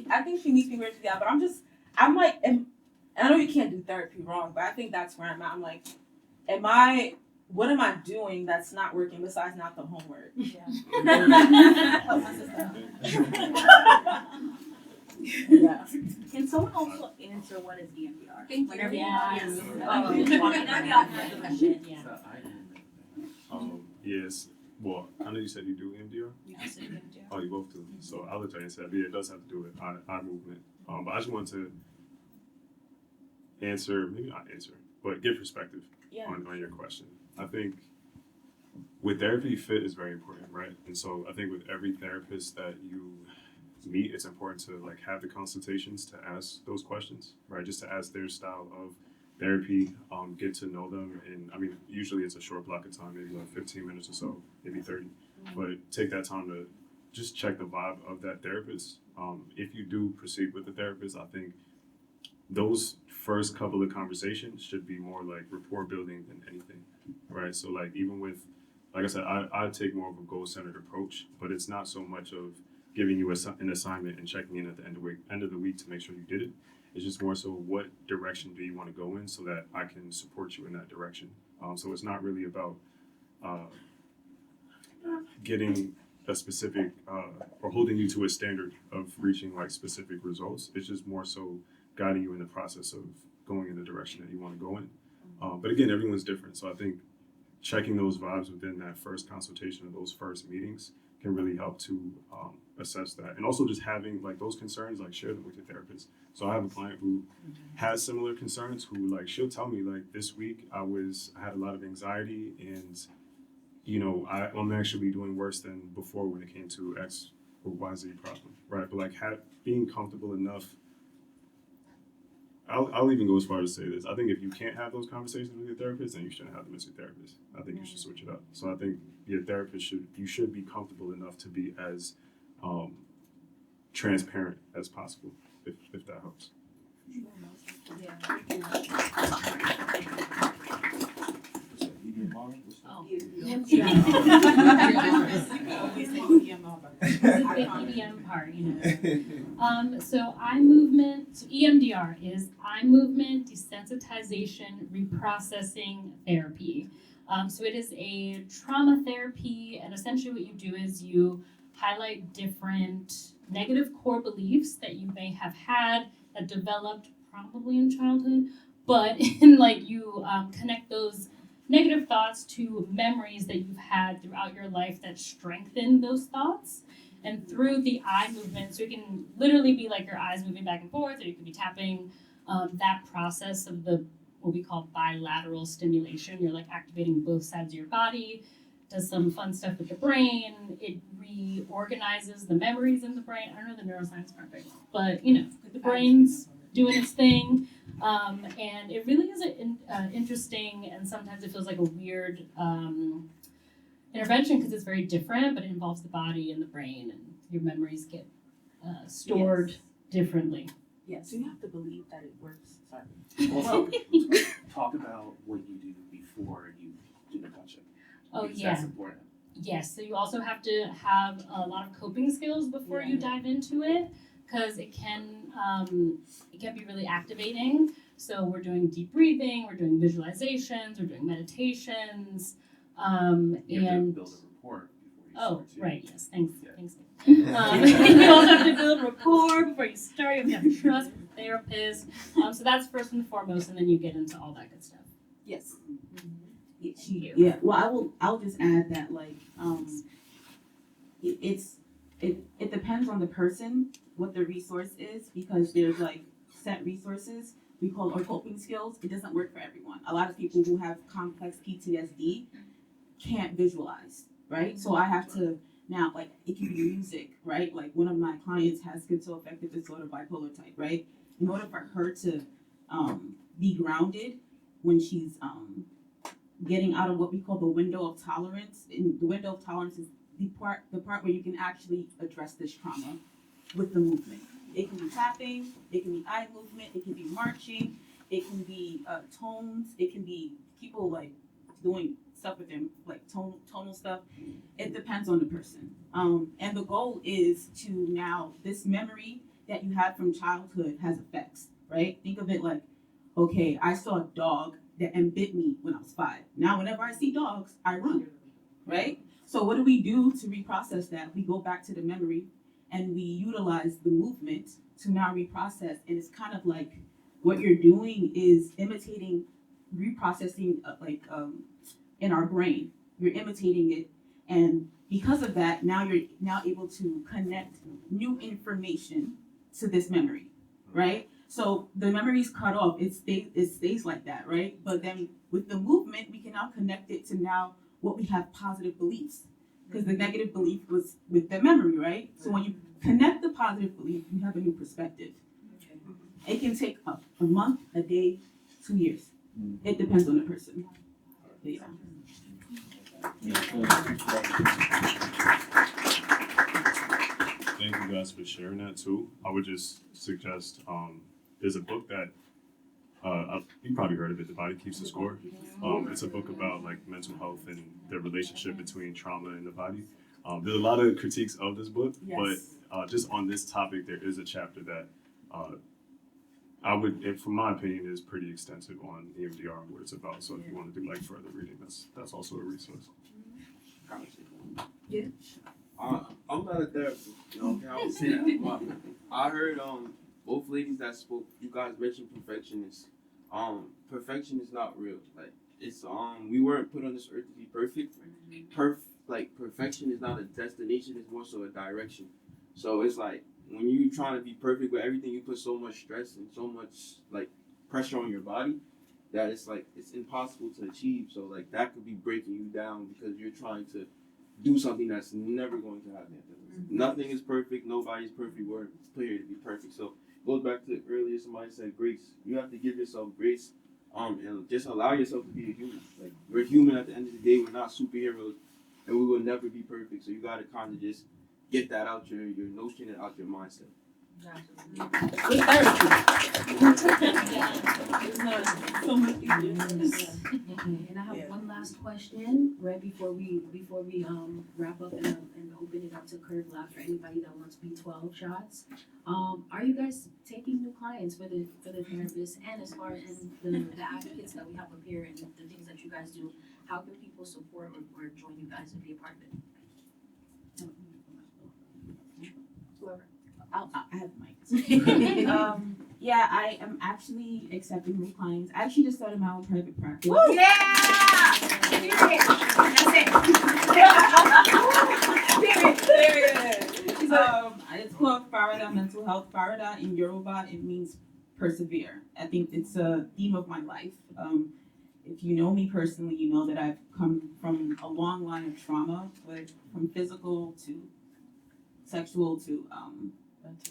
Speaker 12: I think she meets me where she's at, but I'm like, and I know you can't do therapy wrong, but I think that's where I'm at. I'm like, what am I doing that's not working besides not the homework? Yeah.
Speaker 9: Yeah. Can someone also answer what is EMDR?
Speaker 2: Thank you.
Speaker 9: Whenever
Speaker 2: Yes.
Speaker 1: Yes. Well, I know you said you do EMDR.
Speaker 2: Yes, I do.
Speaker 1: Oh, you both do. So I'll let you answer that. But yeah, it does have to do with eye movement. But I just want to maybe not answer, but give perspective on your question. I think with therapy, fit is very important, right? And so I think with every therapist that you meet, it's important to like have the consultations to ask those questions, right? Just to ask their style of therapy, get to know them. And I mean, usually it's a short block of time, maybe like 15 minutes or so, maybe 30. But take that time to just check the vibe of that therapist. If you do proceed with the therapist, I think those first couple of conversations should be more like rapport building than anything, right? So like even with, like I said, I take more of a goal-centered approach, but it's not so much of giving you an assignment and checking in at the end of the week to make sure you did it. It's just more so what direction do you want to go in so that I can support you in that direction. So it's not really about getting a specific or holding you to a standard of reaching like specific results. It's just more so guiding you in the process of going in the direction that you want to go in. But again, everyone's different. So I think checking those vibes within that first consultation or those first meetings can really help to assess that. And also just having like those concerns, like share them with your therapist. So I have a client who has similar concerns who like, she'll tell me like this week I had a lot of anxiety and, you know, I'm actually doing worse than before when it came to X or YZ problem, right? But like being comfortable enough, I'll even go as far as to say this. I think if you can't have those conversations with your therapist, then you shouldn't have them as your therapist. I think you should switch it up. So I think your therapist should be comfortable enough to be as transparent as possible, if that helps.
Speaker 6: Oh. The EDM part, you know. So eye movement, so EMDR is eye movement desensitization reprocessing therapy. So it is a trauma therapy, and essentially what you do is you highlight different negative core beliefs that you may have had that developed probably in childhood, but like you connect those negative thoughts to memories that you've had throughout your life that strengthen those thoughts. And through the eye movement, so it can literally be like your eyes moving back and forth, or you can be tapping that process of what we call bilateral stimulation. You're like activating both sides of your body, does some fun stuff with the brain. It reorganizes the memories in the brain. I don't know the neuroscience part, but you know, the brain's doing its thing. And it really is interesting, and sometimes it feels like a weird intervention because it's very different, but it involves the body and the brain, and your memories get stored differently.
Speaker 4: Yes, you have to believe that it works. Sorry.
Speaker 8: Also, talk about what you do before you do the touch-up.
Speaker 6: Oh,
Speaker 8: Because
Speaker 6: yeah.
Speaker 8: That's important.
Speaker 6: Yes, so you also have to have a lot of coping skills before you dive into it, because it can be really activating. So we're doing deep breathing, we're doing visualizations, we're doing meditations,
Speaker 8: You have to
Speaker 6: and
Speaker 8: build a rapport before you
Speaker 6: oh,
Speaker 8: start too.
Speaker 6: right, yes, thanks.
Speaker 8: Yeah.
Speaker 6: You also have to build rapport before you start. You have to have trust with the therapist. So that's first and foremost, and then you get into all that good stuff.
Speaker 4: Yes.
Speaker 6: Yeah.
Speaker 4: Well, I'll just add that like it depends on the person what the resource is, because there's like set resources we call our coping skills. It doesn't work for everyone. A lot of people who have complex PTSD can't visualize, right? So I have to now, like, it can be music, right? Like one of my clients has schizoaffective disorder, bipolar type, right? In order for her to be grounded when she's getting out of what we call the window of tolerance. And the window of tolerance is the part where you can actually address this trauma with the movement. It can be tapping, it can be eye movement, it can be marching, it can be tones, it can be people like doing stuff with them, like tonal stuff. It depends on the person. And the goal is to now, this memory that you had from childhood has effects, right? Think of it like, okay, I saw a dog that bit me when I was 5. Now, whenever I see dogs, I run, right? So what do we do to reprocess that? We go back to the memory and we utilize the movement to now reprocess. And it's kind of like what you're doing is imitating reprocessing in our brain. You're imitating it. And because of that, now you're now able to connect new information to this memory, right? So the memory's cut off, it stays like that, right? But then with the movement, we can now connect it to now what we have positive beliefs. Because the negative belief was with the memory, right? So when you connect the positive belief, you have a new perspective. It can take a month, a day, 2 years. It depends on the person. But yeah.
Speaker 1: Thank you guys for sharing that too. I would just suggest there's a book that you probably heard of it, The Body Keeps the Score. It's a book about like mental health and the relationship between trauma and the body. There's a lot of critiques of this book, but just on this topic, there is a chapter that from my opinion, is pretty extensive on EMDR and what it's about. So if you want to do like further reading, that's also a resource.
Speaker 10: I'm not a therapist, you know. I was saying that, but I heard both ladies that spoke, you guys mentioned perfectionists. Perfection is not real. Like it's we weren't put on this earth to be perfect. Like perfection is not a destination, it's more so a direction. So it's like when you trying to be perfect with everything, you put so much stress and so much like pressure on your body that it's like it's impossible to achieve. So like that could be breaking you down because you're trying to do something that's never going to happen. Nothing is perfect, nobody's perfect, we're here to be perfect. So it goes back to earlier somebody said grace. You have to give yourself grace and just allow yourself to be a human. Like we're human at the end of the day, we're not superheroes and we will never be perfect. So you gotta kinda just get that out your notion and out your mindset.
Speaker 4: Good
Speaker 2: And I have one last question right before we wrap up and open it up to Curve Lab for anybody that wants B12 shots. Are you guys taking new clients for the therapists, and as far as the advocates that we have up here and the things that you guys do, how can people support or join you guys and be a part of it? Whoever.
Speaker 4: I have the mic. Yeah, I am actually accepting new clients. I actually just started my own private practice.
Speaker 9: Woo! Yeah!
Speaker 4: It's called Farada Mental Health. Farada in Yoruba, it means persevere. I think it's a theme of my life. If you know me personally, you know that I've come from a long line of trauma, from physical to sexual to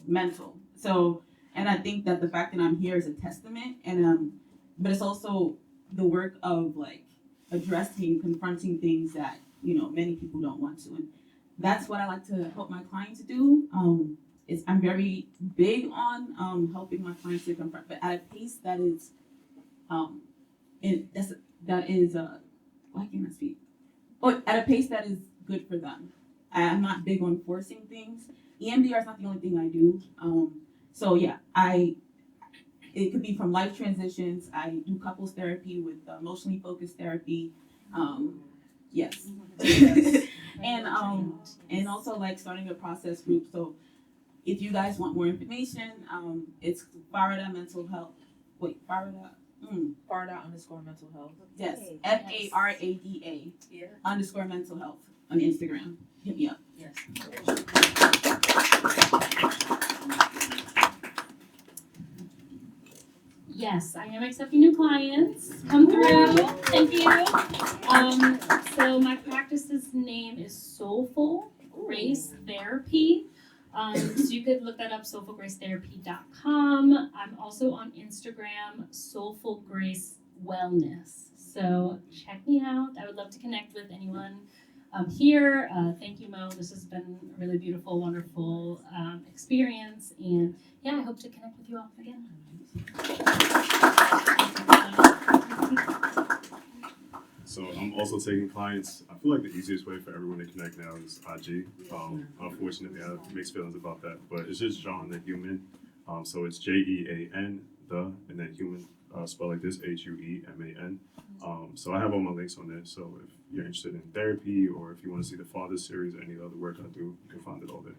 Speaker 4: mental. So, and I think that the fact that I'm here is a testament, and but it's also the work of like addressing, confronting things that many people don't want to, and that's what I like to help my clients do. I'm very big on helping my clients to confront, but at a pace that is, why can't I speak? Oh, at a pace that is good for them. I'm not big on forcing things. EMDR is not the only thing I do. So yeah, it could be from life transitions. I do couples therapy with emotionally focused therapy. Yes. And also like starting a process group. So if you guys want more information, it's Farada Mental Health. Wait, Farada.
Speaker 12: Farada_mental health.
Speaker 4: Yes, FARADA _ mental health on Instagram. Hit me up.
Speaker 2: Yes.
Speaker 6: Yes, I am accepting new clients. Come through. Thank you. So my practice's name is Soulful Grace Therapy. So you could look that up, soulfulgracetherapy.com. I'm also on Instagram, Soulful Grace Wellness. So check me out. I would love to connect with anyone here. Thank you, Mo. This has been a really beautiful, wonderful experience. And yeah, I hope to connect with you all again.
Speaker 1: So I'm also taking clients. I feel like the easiest way for everyone to connect now is IG. Unfortunately, I have mixed feelings about that, but it's just John the Human. So it's JEAN and then human, spelled like this, HUEMAN. So I have all my links on there. So if you're interested in therapy or if you want to see the Father series or any other work I do, you can find it all there.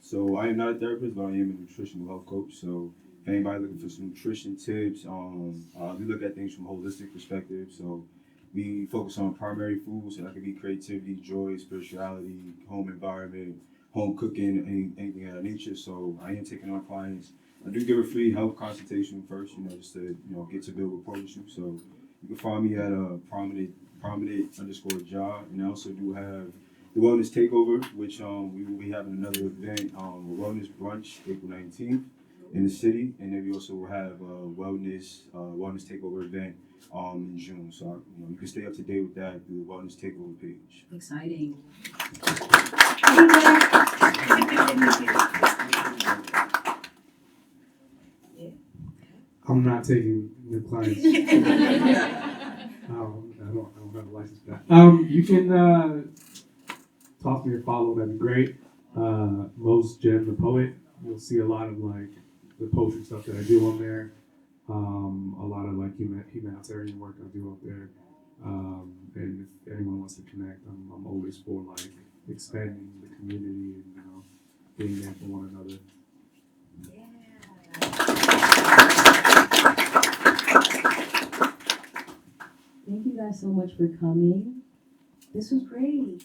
Speaker 5: So I am not a therapist, but I am a nutritional health coach. So if anybody looking for some nutrition tips, we look at things from a holistic perspective. So we focus on primary foods, so that could be creativity, joy, spirituality, home environment, home cooking, anything of that nature. So I am taking on clients. I do give a free health consultation first, just to get to build rapport with you. So you can find me at prominent_job, and I also do have the Wellness Takeover, which we will be having another event, a wellness brunch, April 19th in the city, and then we also will have a wellness takeover event in June. So you can stay up to date with that through the Wellness Takeover page.
Speaker 2: Exciting.
Speaker 3: I'm not taking new clients. I don't have a license for that. You can talk to me or follow, that'd be great. Most Jen the Poet. You'll see a lot of like the poetry stuff that I do on there. A lot of like humanitarian work I do up there. And if anyone wants to connect, I'm always for like expanding the community and, you know, being there for one another.
Speaker 2: Thank you guys so much for coming. This was great.